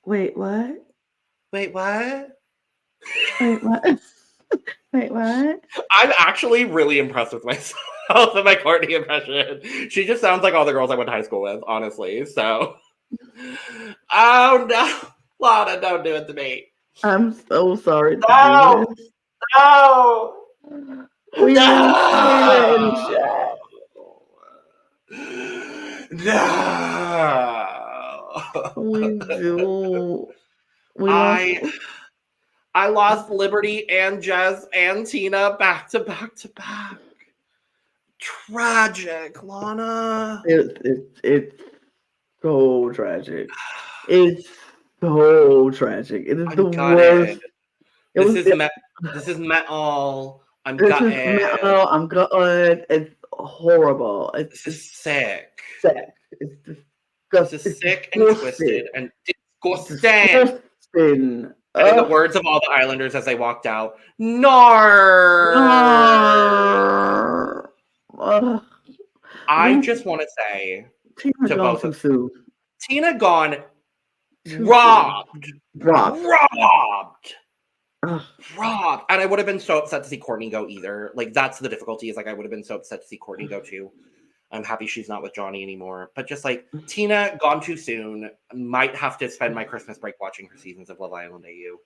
wait, what? Wait, what? Wait, what? Wait, what? I'm actually really impressed with myself and my Courtney impression. She just sounds like all the girls I went to high school with, honestly. So, oh no, Lana, don't do it to me. I'm so sorry to No, do no, this. We didn't say that in the no, chat. no. We do. We lost. I I lost Liberty and Jess and Tina back to back to back. Tragic, Lana. It's so tragic. It's so tragic. It is I'm the gutted. worst. This is metal. I'm This is gutted. I'm gutted. It's horrible. This is sick. Sad. It's This disgusting. is sick and Disgusting. twisted and disgusting. Disgusting. And in the words of all the Islanders as they walked out, Nar. I just want to say Tina to gone both too of soon. Tina gone Too robbed. soon. Robbed. Robbed. And I would have been so upset to see Courtney go either. Like, that's the difficulty, is like I would have been so upset to see Courtney go too. I'm happy she's not with Johnny anymore. But just like Tina gone too soon. Might have to spend my Christmas break watching her seasons of Love Island AU.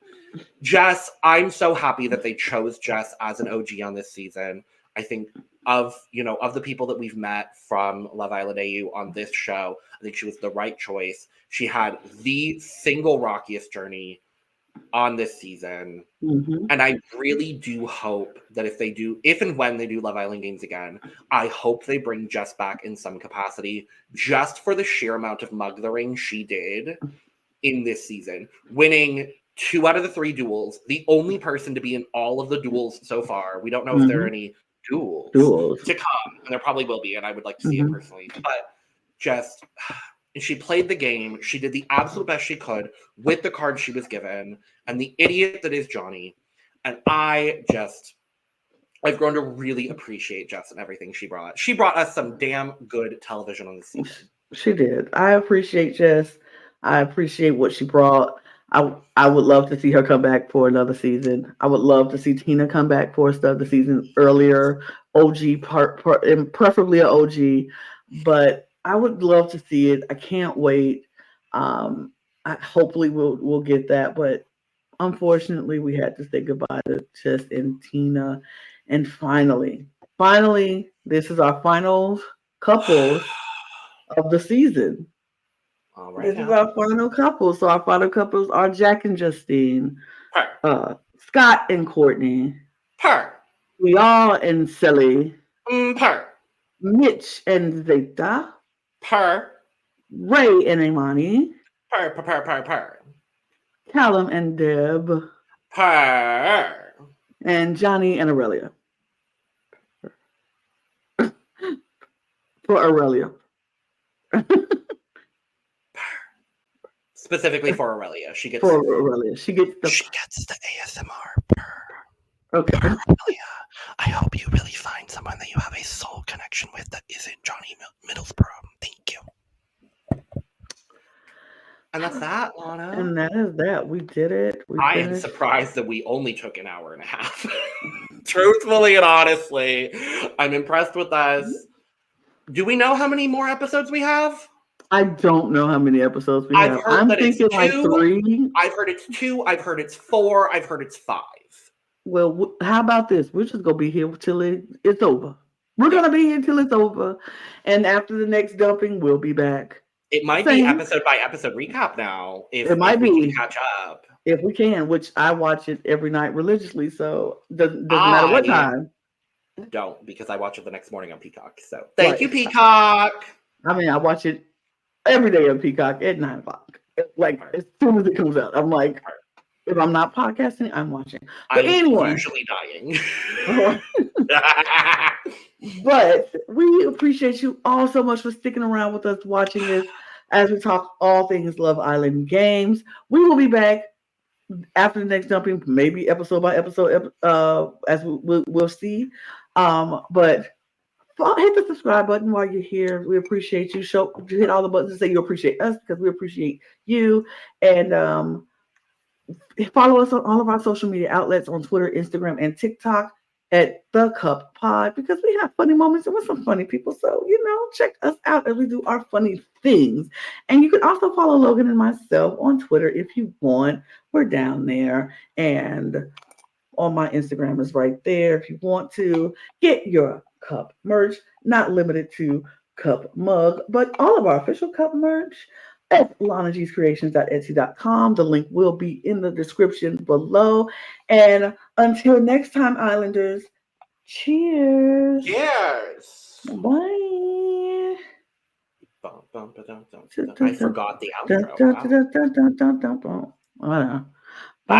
Jess, I'm so happy that they chose Jess as an OG on this season. I think of the people that we've met from Love Island AU on this show, I think she was the right choice. She had the single rockiest journey on this season. Mm-hmm. And I really do hope that if and when they do Love Island games again, I hope they bring Jess back in some capacity, just for the sheer amount of mothering she did in this season, winning 2 out of the 3 duels, the only person to be in all of the duels so far. We don't know if there are any duels to come, and there probably will be, and I would like to see it personally. But just, she played the game. She did the absolute best she could with the cards she was given, and the idiot that is Johnny. And I've grown to really appreciate Jess and everything she brought. She brought us some damn good television on this season. She did. I appreciate Jess. I appreciate what she brought. I would love to see her come back for another season. I would love to see Tina come back for the season earlier, OG part, and preferably an OG. But I would love to see it. I can't wait. Hopefully we'll get that, but unfortunately we had to say goodbye to Jess and Tina. And finally, this is our final couples of the season. All right, this is our final couple. So our final couples are Jack and Justine, Scott and Courtney, Rial and Sally, Mitch and Zeta, Ray and Imani, Callum and Deb, and Johnny and Aurelia. For Aurelia. Specifically for Aurelia. She gets the ASMR. Okay. Aurelia, I hope you really find someone that you have a soul connection with that isn't Johnny Middlesbrough. Thank you. And that's that, Lana. And that is that. We did it. I am surprised that we only took an hour and a half. Truthfully and honestly, I'm impressed with us. Do we know how many more episodes we have? I don't know how many episodes we have. I'm thinking like 3. I've heard it's 2. I've heard it's 4. I've heard it's 5. Well, how about this? We're just going to be here till it's over. We're going to be here till it's over. And after the next dumping, we'll be back. It might be episode by episode recap now. If we can catch up. If we can, which I watch it every night religiously. So doesn't matter what time. Don't, because I watch it the next morning on Peacock. So thank you, Peacock. I mean, I watch it every day on Peacock at 9 o'clock. Like as soon as it comes out, I'm like, if I'm not podcasting, I'm watching. But anyway, usually dying. But we appreciate you all so much for sticking around with us watching this. as we talk all things Love Island games. We will be back after the next jumping, maybe episode by episode, as we'll see. But hit the subscribe button while you're here. We appreciate you. Hit all the buttons and say you appreciate us because we appreciate you. And follow us on all of our social media outlets on Twitter, Instagram, and TikTok at The Cup Pod because we have funny moments and we're some funny people. So, check us out as we do our funny things. And you can also follow Logan and myself on Twitter if you want. We're down there. And on my Instagram is right there if you want to get your cup merch, not limited to cup mug, but all of our official cup merch at lanagcreations.etsy.com. The link will be in the description below. And until next time, Islanders, cheers. Cheers. Bye. I forgot the outro. Wow. Bye.